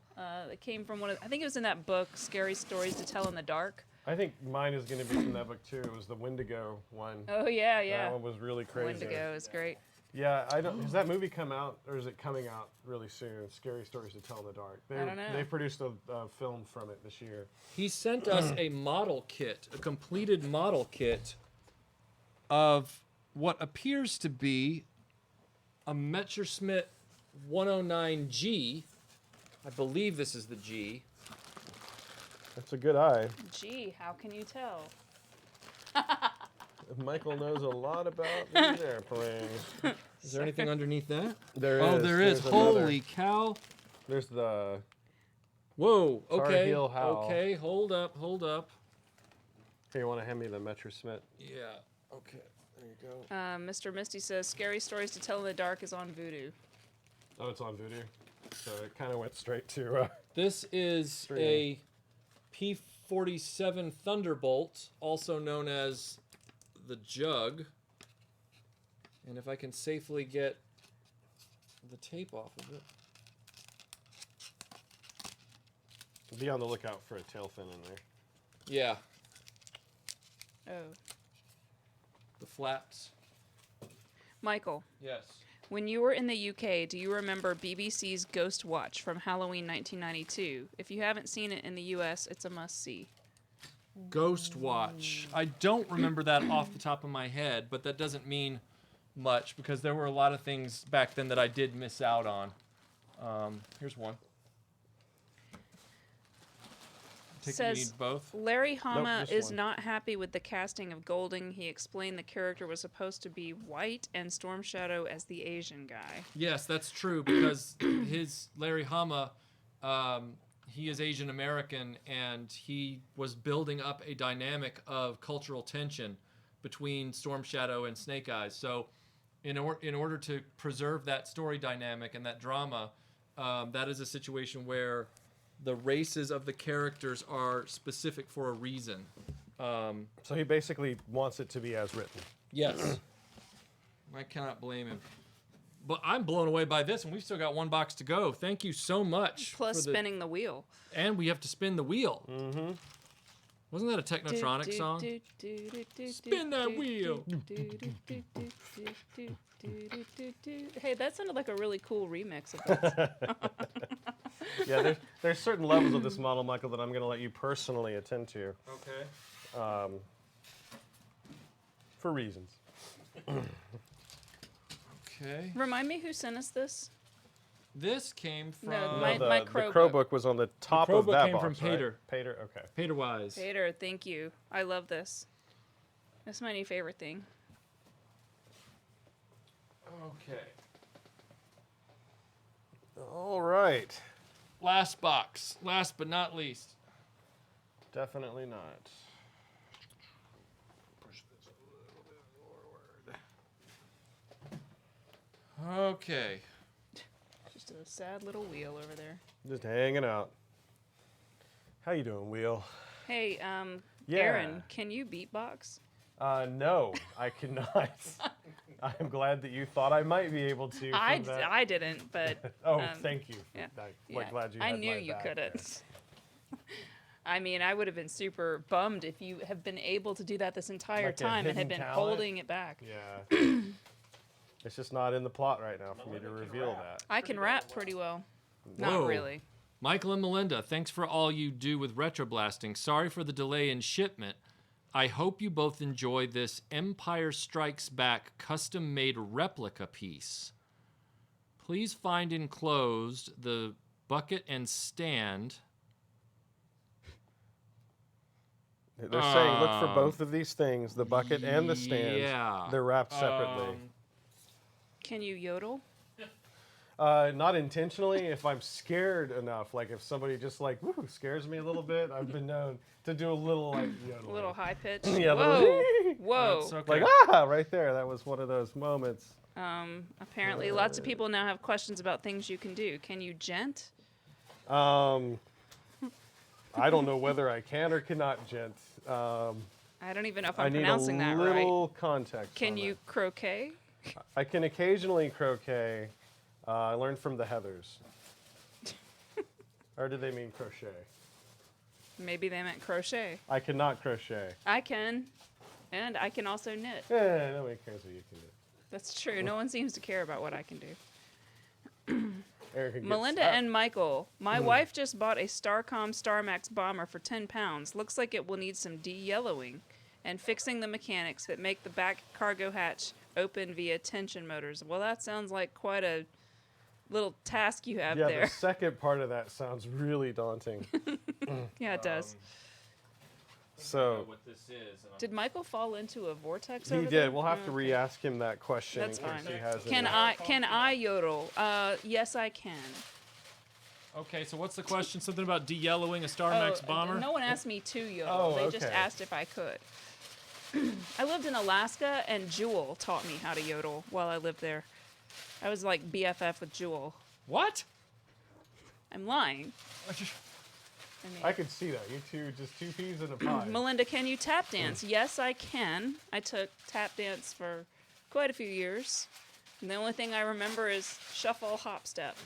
It came from I think it was in that book, Scary Stories to Tell in the Dark. I think mine is going to be from that book, too. It was the Wendigo one. Oh, yeah, That yeah. one was really crazy. Wendigo is great. Yeah, I don't. Has that movie come out, or is it coming out really soon? Scary Stories to Tell in the Dark. They, I don't know. They produced a film from it this year. he sent us a model kit, a completed model kit of what appears to be a Messerschmitt 109G. I believe this is the G. That's a good eye. Gee, how can you tell? Michael knows a lot about these airplanes. Is there anything underneath that? There Oh, is. there is. There's another. Holy cow. There's the. Whoa. Tar Okay. Heel Howl. Okay. Hold up. Hold up. Here, you want to hand me the Messerschmitt? Yeah. Okay. There you go. Mr. Misty says Scary Stories to Tell in the Dark is on Vudu. Oh, it's on Voodoo. So it kind of went straight to. This is a P-47 Thunderbolt, also known as the Jug. And if I can safely get the tape off of it. Be on the lookout for a tail fin in there. Yeah, Oh. the flaps. Michael, Yes. when you were in the UK, do you remember BBC's Ghost Watch from Halloween 1992? If you haven't seen it in the US, it's a must-see. Ghost Watch. I don't remember that off the top of my head, but that doesn't mean much because there were a lot of things back then that I did miss out on. Here's one. I take it you Says need both? Larry Hama just is one. not happy with the casting of Golding. He explained the character was supposed to be white and Storm Shadow as the Asian guy. Yes, that's true because Larry Hama, he is Asian American and he was building up a dynamic of cultural tension between Storm Shadow and Snake Eyes. So in order to preserve that story dynamic and that drama, that is a situation where the races of the characters are specific for a reason. So he basically wants it to be as written. Yes. I cannot blame him. But I'm blown away by this, and we've still got one box to go. Thank you so much. Plus spinning the wheel. And we have to spin the wheel. Mm-hmm. Wasn't that a Technotronic song? Spin that wheel. Hey, that sounded like a really cool remix of this. Yeah, there's certain levels of this model, Michael, that I'm going to let you personally attend to. Okay. For reasons. Okay. Remind me who sent us this? This came from... No, The my Crow book was on the top Crow of book that came box, from right? Pater. Pater, okay. Pater-wise. Vader, thank you. I love this. That's my new favorite thing. Okay. All right. Last box. Last but not least. Definitely not. Push this a little bit forward. Okay. Just a sad little wheel over there. Just hanging out. How you doing, Wheel? Hey, Yeah. Aaron, can you beatbox? No, I cannot. I'm glad that you thought I might be able to. from that. I didn't, but Oh, thank you. yeah, I'm glad you I had knew my you back couldn't. I mean, I would have been super bummed if you have been able to do that this entire Like a time and had hidden been talent? holding it back. there. Yeah. It's just not in the plot right now for me to reveal that. I can rap pretty well. Whoa. Not really. Michael and Melinda, thanks for all you do with RetroBlasting. Sorry for the delay in shipment. I hope you both enjoy this Empire Strikes Back custom-made replica piece. Please find enclosed the bucket and stand. They're saying look for both of these things, the bucket and the stand. Yeah. They're wrapped separately. Can you yodel? Not intentionally. If I'm scared enough, like if somebody just like woo, scares me a little bit, I've been known to do a little like A little high pitch. Yeah, Whoa. little Whoa. That's okay. like right there. That was one of those moments. Apparently, lots of people now have questions about things you can do. Can you gent? I don't know whether I can or cannot, gent. I don't even know if I I'm need pronouncing a that little right. context. Can on you croquet? that. I can occasionally croquet. I learned from the Heathers. Or did they mean crochet? Maybe they meant crochet. I cannot crochet. I can. And I can also knit. Yeah, nobody cares what you can do. That's true. No one seems to care about what I can do. Eric can get Melinda stuck. and Michael, my wife just bought a Starcom StarMax bomber for 10 pounds. Looks like it will need some de-yellowing and fixing the mechanics that make the back cargo hatch open via tension motors. Well, that sounds like quite a little task you have Yeah, there. the second part of that sounds really daunting. Yeah, it does. I know So what this is. and I'm- Did Michael fall into a vortex he over did. there? We'll have to Okay. re-ask him that question. That's in case fine. he has Can any- can I yodel? Yes, I can. Okay, so what's the question? Something about de-yellowing a StarMax bomber? No one asked me to yodel. Oh, They just okay. asked if I could. I lived in Alaska, and Jewel taught me how to yodel while I lived there. I was like BFF with Jewel. What? I'm lying. I mean, I could see that. You two, just two peas in a pie. Melinda, can you tap dance? Yes, I can. I took tap dance for quite a few years. And the only thing I remember is shuffle, hop, step.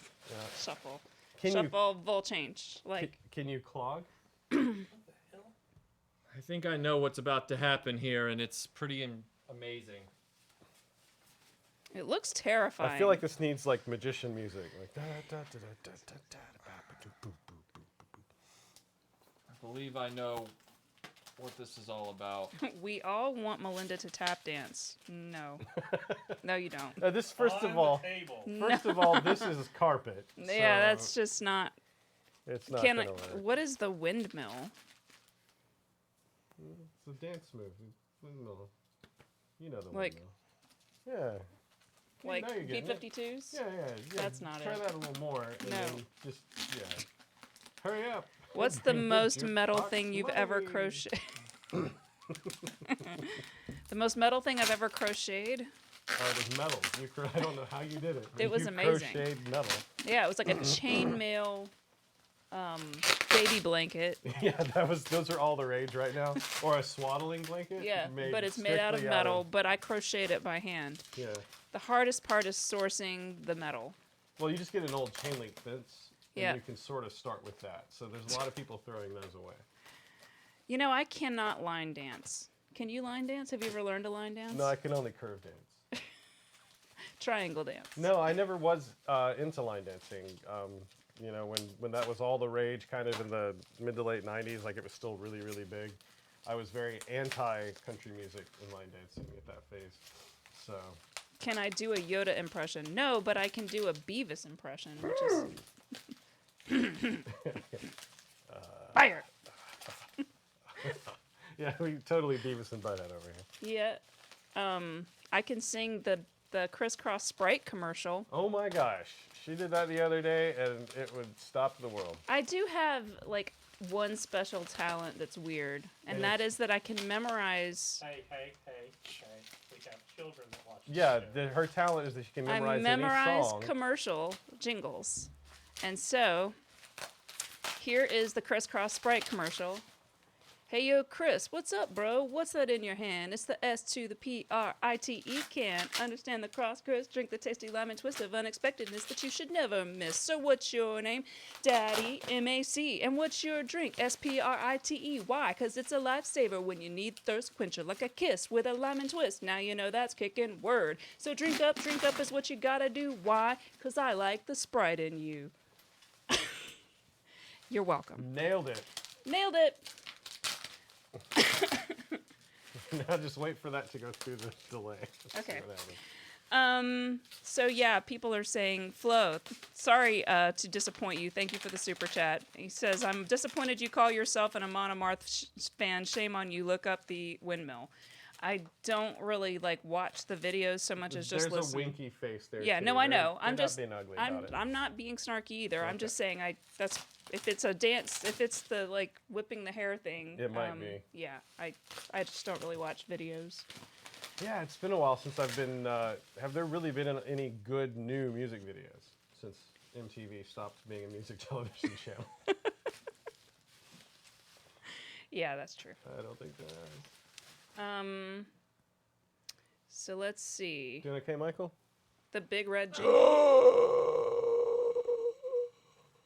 Shuffle. Can you- Shuffle, vol change. Like, Can you clog? I think I know what's about to happen here, and it's pretty amazing. it looks terrifying. I feel like this needs like magician music. Like da, da, da, da, da, da, da, ba, ba, doo, boo, boo, boo, boo, boo. I believe I know what this is all about. We all want Melinda to tap dance. No. No, you don't. This first On of all, the table. first of all, this is carpet. Yeah, so that's just not. it's not Can I, gonna work. what is the windmill? It's a dance move. Windmill. You know the Like- windmill. Yeah. Like now you're getting it. B-52s? Yeah. That's not Try it. that a little more. And No. Then just hurry up. What's the most Jukebox metal thing you've ever money. crocheted? The most metal thing I've ever crocheted? It was metal. I don't know how you did it. but It was you amazing. Crocheted metal. Yeah, it was like a chainmail baby blanket. Yeah, those are all the rage right now. Or a swaddling blanket. Yeah, but it's made out of strictly metal, but I crocheted it by hand. Yeah. The hardest part is sourcing the metal. Well, you just get an old chain link fence, and Yeah. you can sort of start with that. So there's a lot of people throwing those away. You know, I cannot line dance. Can you line dance? Have you ever learned to line dance? No, I can only curve dance. Triangle dance. No, I never was into line dancing. You know, when that was all the rage, kind of in the mid to late '90s, like it was still really, really big. I was very anti-country music in line dancing at that phase. So. Can I do a Yoda impression? No, but I can do a Beavis impression, which is fire. Yeah, we totally Beavis and Butthead over here. Yeah. I can sing the crisscross Sprite commercial. Oh my gosh, she did that the other day, and it would stop the world. I do have like one special talent that's weird, and And that is that I can memorize. Hey. We have children that watch this Yeah, show. her talent is that she can I memorize memorize any song. commercial jingles, and so here is the crisscross Sprite commercial. Hey yo, Chris, what's up, bro? What's that in your hand? It's the S to the P-R-I-T-E can. Understand the cross, Chris. Drink the tasty lemon twist of unexpectedness that you should never miss. So what's your name? Daddy, M-A-C. And what's your drink? S-P-R-I-T-E. Why? Because it's a lifesaver when you need thirst quencher. Like a kiss with a lemon twist. Now you know that's kicking word. So drink up is what you gotta do. Why? Because I like the Sprite in you. You're welcome. Nailed it. Nailed it. Now just wait for that to go through the delay. Let's see Okay. what happens. So yeah, people are saying, Flo, sorry to disappoint you. Thank you for the super chat. He says, I'm disappointed you call yourself an Amon Amarth fan. Shame on you. Look up the windmill. I don't really like watch the videos so much as just There's listen. a winky face there. Yeah, too. no, I They're- know. I'm they're just not being ugly I'm about it. I'm not being snarky either. I'm Okay. just saying that's if it's a dance, if it's the like whipping the hair thing. It might be. Yeah, I just don't really watch videos. Yeah, it's been a while since I've been. Have there really been any good new music videos since MTV stopped being a music television channel? Yeah, that's true. I don't think there is. So let's see. Doing okay, Michael? The big red jingle.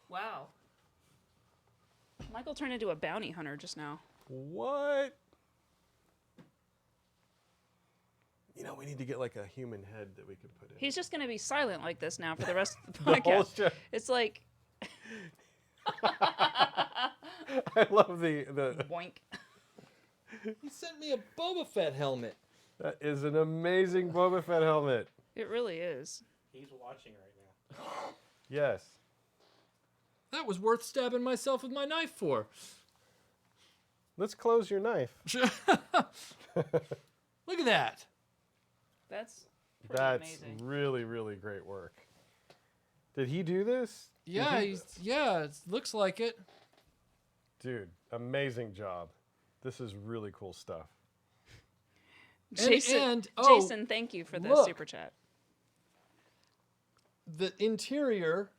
Wow. Michael turned into a bounty hunter just now. What? You know, we need to get like a human head that we could put in. He's just going to be silent like this now for the rest of the The whole podcast. show. It's like I love the. boink. He sent me a Boba Fett helmet. That is an amazing Boba Fett helmet. It really is. He's watching right now. Yes. That was worth stabbing myself with my knife for. Let's close your knife. Look at that. That's pretty That's amazing. really, really great work. Did he do this? Yeah, it looks like it. Dude, amazing job. This is really cool stuff. Jason, oh, Jason, thank you for the look. super chat. The interior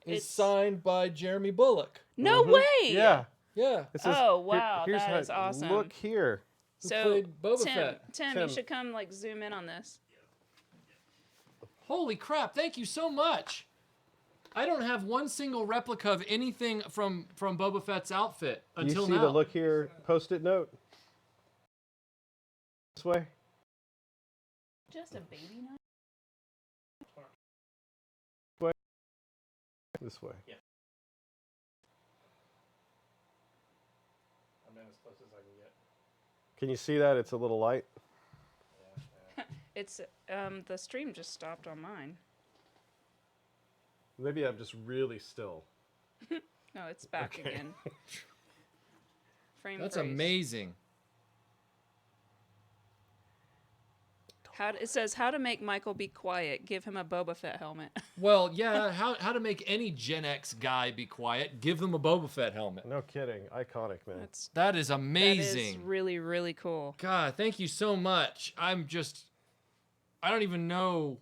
is It's- signed by Jeremy Bullock. No way. Yeah. Yeah. It says, Oh, wow, here's that how- is awesome. Look here. Who So played Boba Tim, Fett. Tim, Tim. you should come like zoom in on this. Holy crap, thank you so much. I don't have one single replica of anything from Boba Fett's outfit Do you until see now. the look here post-it note? This way? Just a baby knife. This way. I'm in as close as I can get. Can you see that? It's a little light. It's the stream just stopped on mine. Maybe I'm just really still. No, it's back Okay. again. Frame That's freeze. amazing. It says how to make Michael be quiet. Give him a Boba Fett helmet. Well, yeah, how to make any Gen X guy be quiet? Give them a Boba Fett helmet. No kidding. Iconic, man. That is That is amazing. really, really cool. God, thank you so much. I'm just I don't even know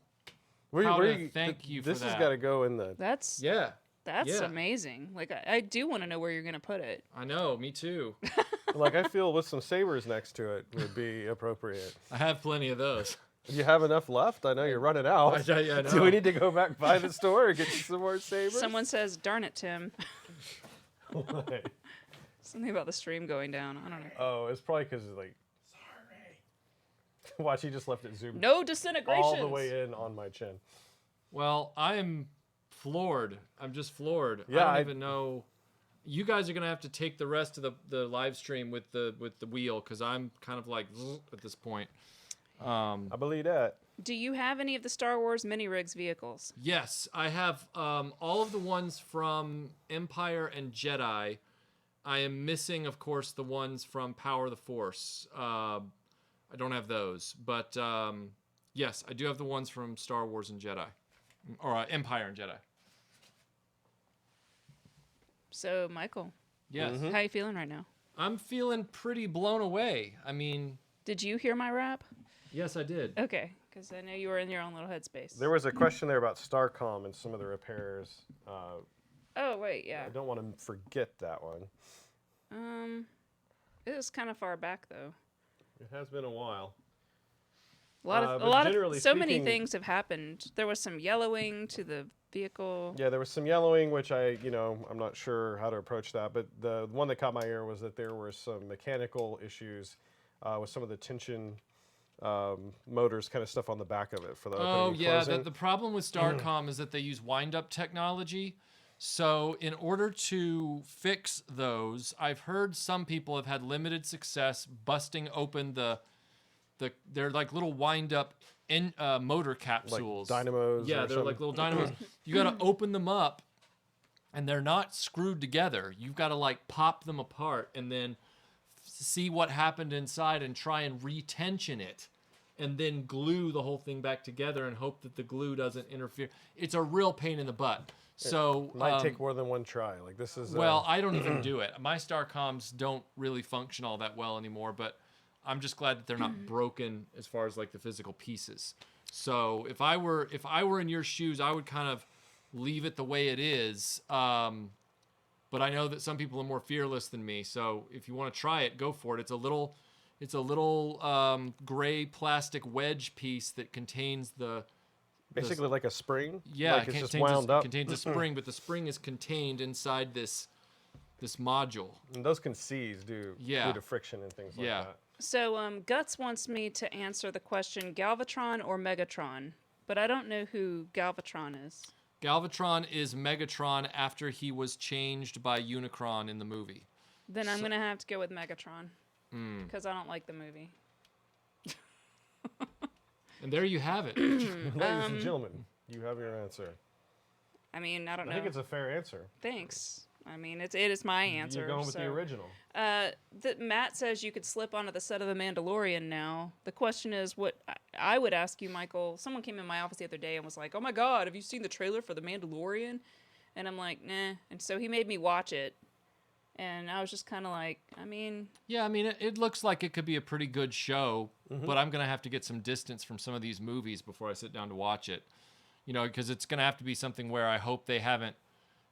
Where, how where to thank you for This that. has got to go in the. That's Yeah, yeah. amazing. Like I do want to know where you're gonna put it. I know. Me too. Like I feel with some sabers next to it would be appropriate. I have plenty of those. Do you have enough left? I know you're running out. Yeah, I Do know. we need to go back by the store and get you some more sabers? Someone says, "Darn it, Tim." Like, Something about the stream going down. I don't know. oh, it's probably because like. Sorry. Watch, he just left it zoomed No disintegrations. all the way in on my chin. Well, I'm floored. I'm just floored. Yeah, I don't even know. You guys are gonna have to take the rest of the live stream with the wheel because I'm kind of like at this point. I believe that. Do you have any of the Star Wars mini rigs vehicles? Yes, I have all of the ones from Empire and Jedi. I am missing, of course, the ones from Power of the Force. I don't have those, but yes, I do have the ones from Star Wars and Jedi, or Empire and Jedi. So, Michael, Yes, how you feeling right now? I'm feeling pretty blown away. I mean, Did you hear my rap? yes, I did. Okay, because I know you were in your own little headspace. There was a question there about Starcom and some of the repairs. Oh wait, yeah. I don't want to forget that one. It was kind of far back though. It has been a while. A lot But of generally so many speaking- things have happened. There was some yellowing to the vehicle. Yeah, there was some yellowing, which I'm not sure how to approach that. But the one that caught my ear was that there were some mechanical issues with some of the tension motors, kind of stuff on the back of it for the opening Oh and yeah, closing. the problem with Starcom is that they use wind-up technology. So in order to fix those, I've heard some people have had limited success busting open they're like little wind-up motor capsules. dynamos Yeah, or they're like something. little dynamos. You got to open them up, and they're not screwed together. You've got to like pop them apart and then see what happened inside and try and retension it, and then glue the whole thing back together and hope that the glue doesn't interfere. It's a real pain in the butt. So Might take more than one try. Like this is. well, I don't even do it. My Starcoms don't really function all that well anymore, but I'm just glad that they're not broken as far as like the physical pieces. So if I were in your shoes, I would kind of leave it the way it is. But I know that some people are more fearless than me. So if you want to try it, go for it. It's a little gray plastic wedge piece that contains basically like a spring. yeah, like it it's just contains wound a, up. contains a spring, but the spring is contained inside this module. And those can seize due to friction and things like Yeah. that. So Guts wants me to answer the question Galvatron or Megatron, but I don't know who Galvatron is. Galvatron is Megatron after he was changed by Unicron in the movie. Then I'm gonna have to go with Megatron because I don't like the movie. And there you have it. Ladies and gentlemen, you have your answer. I mean, I don't know. I think it's a fair answer. Thanks. I mean, it is my answer. You're going with so. the original. Matt says you could slip onto the set of The Mandalorian now. The question is, what I would ask you, Michael. Someone came in my office the other day and was like, "Oh my God, have you seen the trailer for The Mandalorian?" And I'm like, "Nah." And so he made me watch it, and I was just kind of like, I mean, Yeah, I mean, it looks like it could be a pretty good show, but I'm going to have to get some distance from some of these movies before I sit down to watch it. You know, because it's going to have to be something where I hope they haven't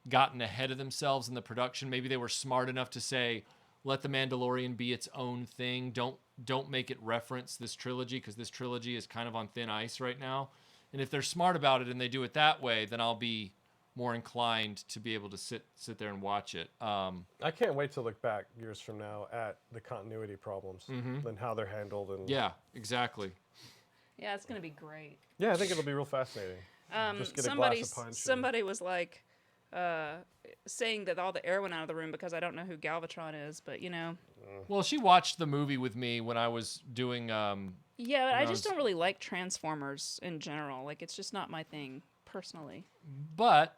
gotten ahead of themselves in the production. Maybe they were smart enough to say, let The Mandalorian be its own thing. Don't make it reference this trilogy, because this trilogy is kind of on thin ice right now. And if they're smart about it and they do it that way, then I'll be more inclined to be able to sit there and watch it. I can't wait to look back years from now at the continuity problems and how they're handled. And Yeah, exactly. yeah, it's gonna be great. yeah, I think it'll be real fascinating. Just get a glass of punch. Somebody was like saying that all the air went out of the room because I don't know who Galvatron is, but you know. Well, she watched the movie with me when I was doing. Yeah, but I just was- don't really like Transformers in general. Like, it's just not my thing personally. But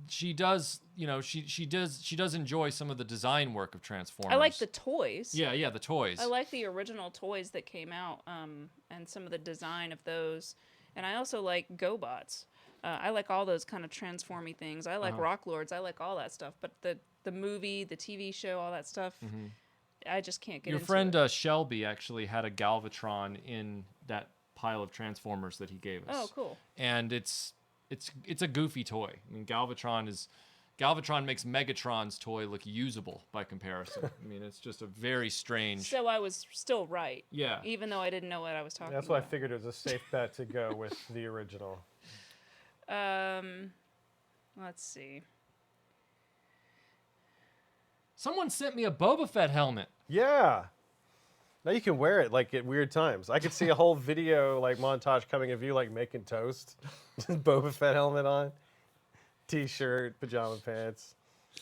she does, you know, she does enjoy some of the design work of Transformers. I like the toys. Yeah, the toys. I like the original toys that came out, and some of the design of those. And I also like GoBots. I like all those kind of transformy things. I like Rock Lords. I like all that stuff. But the movie, the TV show, all that stuff, I just can't get Your into friend it. Shelby actually had a Galvatron in that pile of Transformers that he gave us. Oh, cool. And it's a goofy toy. I mean, Galvatron makes Megatron's toy look usable by comparison. I mean, it's just a very strange. So I was still right. Yeah. Even though I didn't know what I was talking That's about. why I figured it was a safe bet to go with the original. Let's see. Someone sent me a Boba Fett helmet. Yeah. Now you can wear it like at weird times. I could see a whole video like montage coming of you like making toast, Boba Fett helmet on, t-shirt, pajama pants.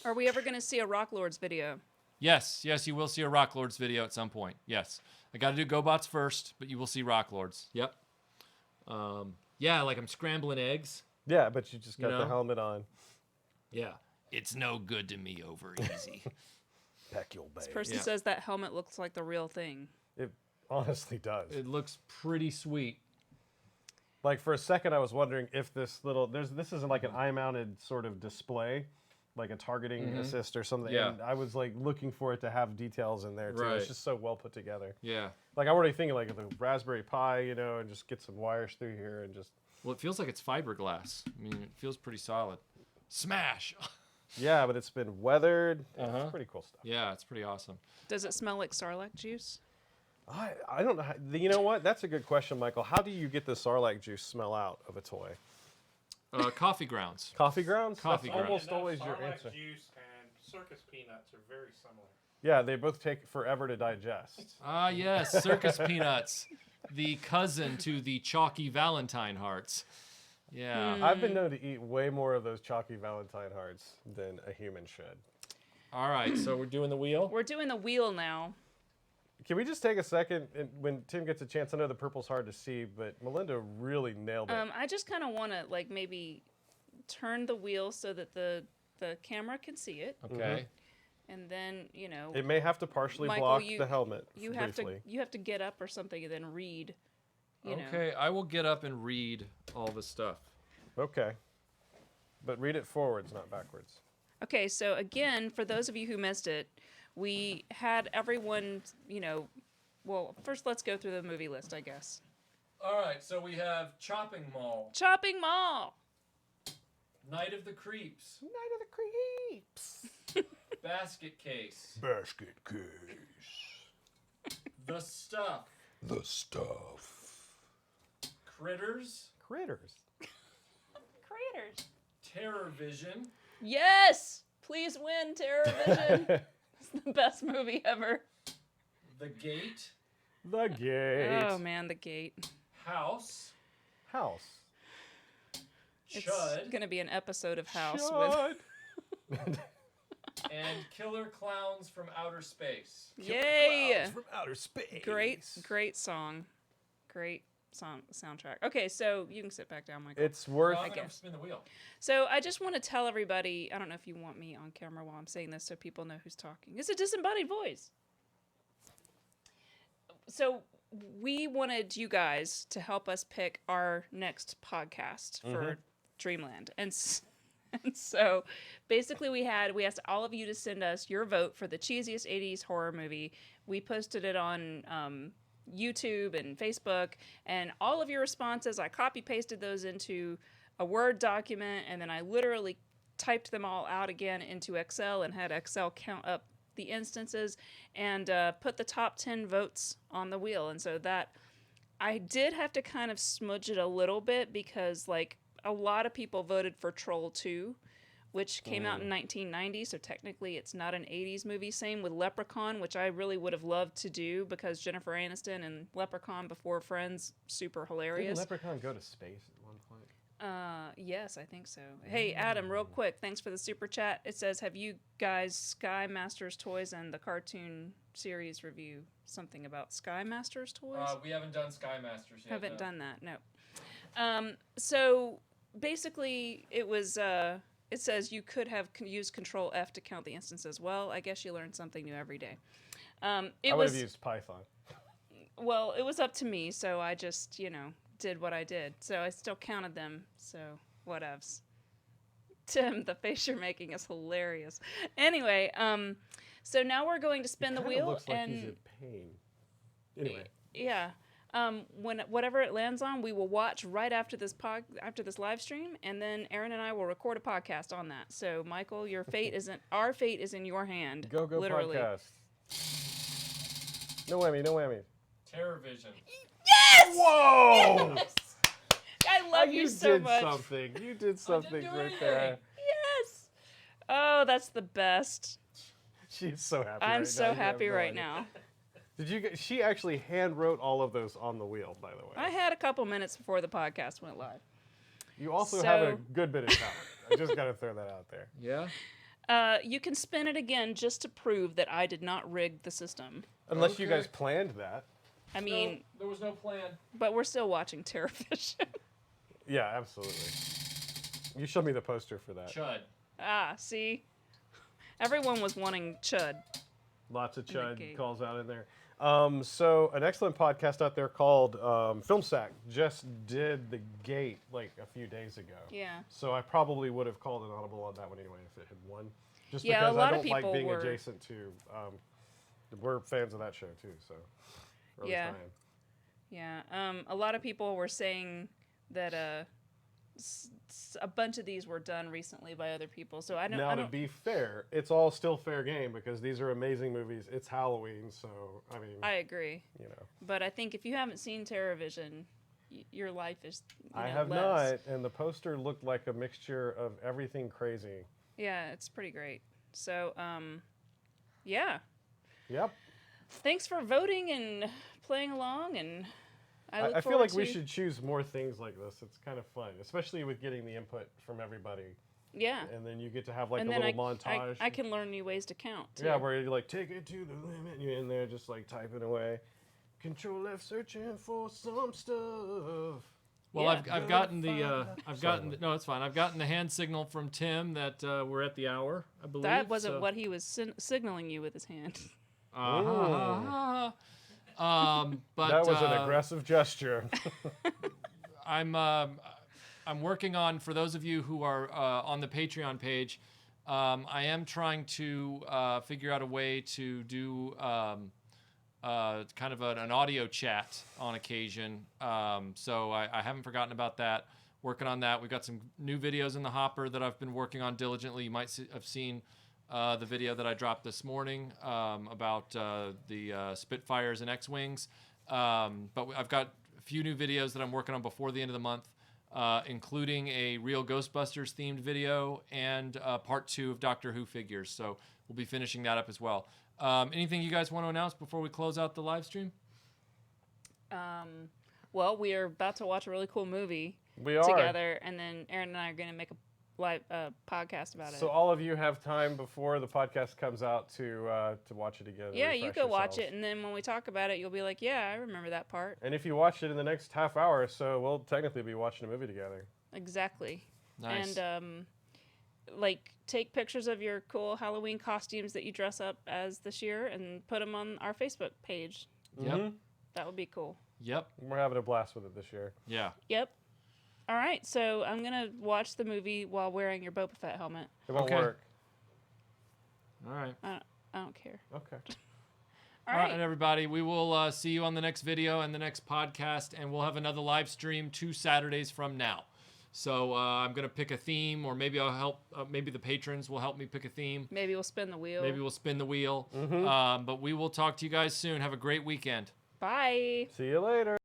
Are we ever going to see a Rock Lords video? Yes, you will see a Rock Lords video at some point. Yes. I got to do GoBots first, but you will see Rock Lords. Yep. Yeah, like I'm scrambling eggs. Yeah, but you just got You know? the helmet on. Yeah. It's no good to me over easy. Peck your This babe. person Yeah. says that helmet looks like the real thing. It honestly does. It looks pretty sweet. Like for a second, I was wondering if this isn't like an eye-mounted sort of display, like a targeting assist or something. Yeah. And I was like looking for it to have details in there too. Right. It's just so well put together. Yeah. Like I'm already thinking like the Raspberry Pi, and just get some wires through here and just. Well, it feels like it's fiberglass. I mean, it feels pretty solid. Smash! Yeah, but it's been weathered. Uh-huh. It's pretty cool stuff. Yeah, it's pretty awesome. Does it smell like Sarlacc juice? I don't know. You know what? That's a good question, Michael. How do you get the Sarlacc juice smell out of a toy? Coffee grounds. Coffee grounds? Coffee That's grounds. almost And that always your Sarlacc answer. juice and circus peanuts are very similar. Yeah, they both take forever to digest. Ah, yes, circus peanuts. The cousin to the chalky Valentine hearts. Yeah. I've been known to eat way more of those chalky Valentine hearts than a human should. All right, so we're doing the wheel. We're doing the wheel now. Can we just take a second and when Tim gets a chance? I know the purple's hard to see, but Melinda really nailed it. I just kind of want to like maybe turn the wheel so that the camera can see it, Okay. and then It may have to partially Michael, block you- the helmet you have briefly. to get up or something and then read. Okay, I will get up and read all the stuff. Okay. But read it forwards, not backwards. Okay, so again, for those of you who missed it, we had everyone, well, first let's go through the movie list, I guess. All right, so we have Chopping Mall, Chopping Mall, Night of the Creeps, Night of the Creeps. Basket Case, Basket case. The Stuff, The stuff. Critters, Critters. Creators. Terror Vision, Yes! Please win, Terror Vision. It's the best movie ever. The Gate, The gate. Oh man, The Gate. House, House. It's Chud, gonna be an episode of House with. Chud. and Killer Clowns from Outer Space. Yay! Clouds from outer space. Great song. Great soundtrack. Okay, so you can sit back down, Michael. It's worth. I'm gonna guess. spin the wheel. So I just want to tell everybody, I don't know if you want me on camera while I'm saying this so people know who's talking. It's a disembodied voice. So we wanted you guys to help us pick our next podcast for Dreamland. And so basically we asked all of you to send us your vote for the cheesiest 80s horror movie. We posted it on YouTube and Facebook, and all of your responses, I copy pasted those into a Word document, and then I literally typed them all out again into Excel and had Excel count up the instances and put the top 10 votes on the wheel. And so that I did have to kind of smudge it a little bit because like a lot of people voted for Troll 2, which came out in 1990, so technically it's not an 80s movie. Same with Leprechaun, which I really would have loved to do because Jennifer Aniston and Leprechaun before Friends, super Didn't hilarious. Leprechaun go to space at one point? Yes, I think so. Hey, Adam, real quick, thanks for the super chat. It says, have you guys Sky Masters toys and the cartoon series review something about Sky Masters toys? We haven't done Sky Masters yet. Haven't no. done that, no. So basically, it was. It says you could have used Control F to count the instances. Well, I guess you learn something new every day. It I would was have used Python. well, it was up to me, so I just did what I did. So I still counted them. So whatevs. Tim, the face you're making is hilarious. Anyway, so now we're going to spin the Kinda wheel looks like and he's in pain. Anyway. yeah. when whatever it lands on, we will watch right after this live stream, and then Aaron and I will record a podcast on that. So, Michael, our fate is in your hand. Go literally. podcast. No whammy, no whammy. Terror Vision. Yes! Whoa! I love you so much. You did something right there. Yes. Oh, that's the best. She's so happy. I'm right so now. You happy have no right idea. now. Did you? She actually hand wrote all of those on the wheel, by the way. I had a couple minutes before the podcast went live. You also have a So- good bit of talent. I just got to throw that out there. Yeah. You can spin it again just to prove that I did not rig the system. Unless you Okay. guys planned that. I mean, there was no plan. but we're still watching Terror Vision. Yeah, absolutely. You showed me the poster for that. Chud. See? Everyone was wanting Chud. Lots of In the chud gate. calls out in there. So an excellent podcast out there called Film Sack just did The Gate like a few days ago. Yeah. So I probably would have called an audible on that one anyway if it had won. Just Yeah, a because lot I of don't like people being were- adjacent to. We're fans of that show too, so. Or at least Yeah. I am. Yeah. A lot of people were saying that a bunch of these were done recently by other people. So I don't. Now, I to don't be fair, it's all still fair game because these are amazing movies. It's Halloween, so I mean, I agree. you know, But I think if you haven't seen Terror Vision, your life is. I have not, and the poster looked like a mixture of everything crazy. Yeah, it's pretty great. So, yeah. Yep. Thanks for voting and playing along, and I look I feel forward like we to- should choose more things like this. It's kind of fun, especially with getting the input from everybody, Yeah. and then you get to have like And a then little montage. I can learn new ways to count. Too. Yeah, where you like take it to the limit. You're in there just like typing away. Control F, searching for some stuff. Well, Yeah. I've gotten the no, it's fine. I've gotten the hand signal from Tim that we're at the hour. I believe That wasn't so. what he was signaling you with his hand. But That was an aggressive gesture. I'm working on, for those of you who are on the Patreon page, I am trying to figure out a way to do kind of an audio chat on occasion. So I haven't forgotten about that. Working on that. We've got some new videos in the hopper that I've been working on diligently. You might have seen the video that I dropped this morning about the Spitfires and X-Wings. But I've got a few new videos that I'm working on before the end of the month, including a real Ghostbusters themed video and part 2 of Doctor Who figures. So we'll be finishing that up as well. Anything you guys want to announce before we close out the live stream? Well, we are about to watch a really cool movie We are. together, and then Aaron and I are going to make a live podcast about So it. all of you have time before the podcast comes out to watch it again. and Yeah, you refresh go watch yourselves. it, and then when we talk about it, you'll be like, "Yeah, I remember that part." And if you watch it in the next half hour or so, we'll technically be watching a movie together. Exactly. Nice. And like take pictures of your cool Halloween costumes that you dress up as this year, and put them on our Facebook page. Yep. Mhm. That would be cool. Yep. We're having a blast with it this year. Yeah. Yep. All right, so I'm gonna watch the movie while wearing your Boba Fett helmet. It won't Okay. work. All right. I don't care. Okay. All All right. right, everybody. We will see you on the next video and the next podcast, and we'll have another live stream 2 Saturdays from now. So I'm gonna pick a theme, or maybe I'll help. Maybe the patrons will help me pick a theme. Maybe we'll spin the wheel. Maybe we'll spin the wheel. But we will talk to you guys soon. Have a great weekend. Bye. See you later.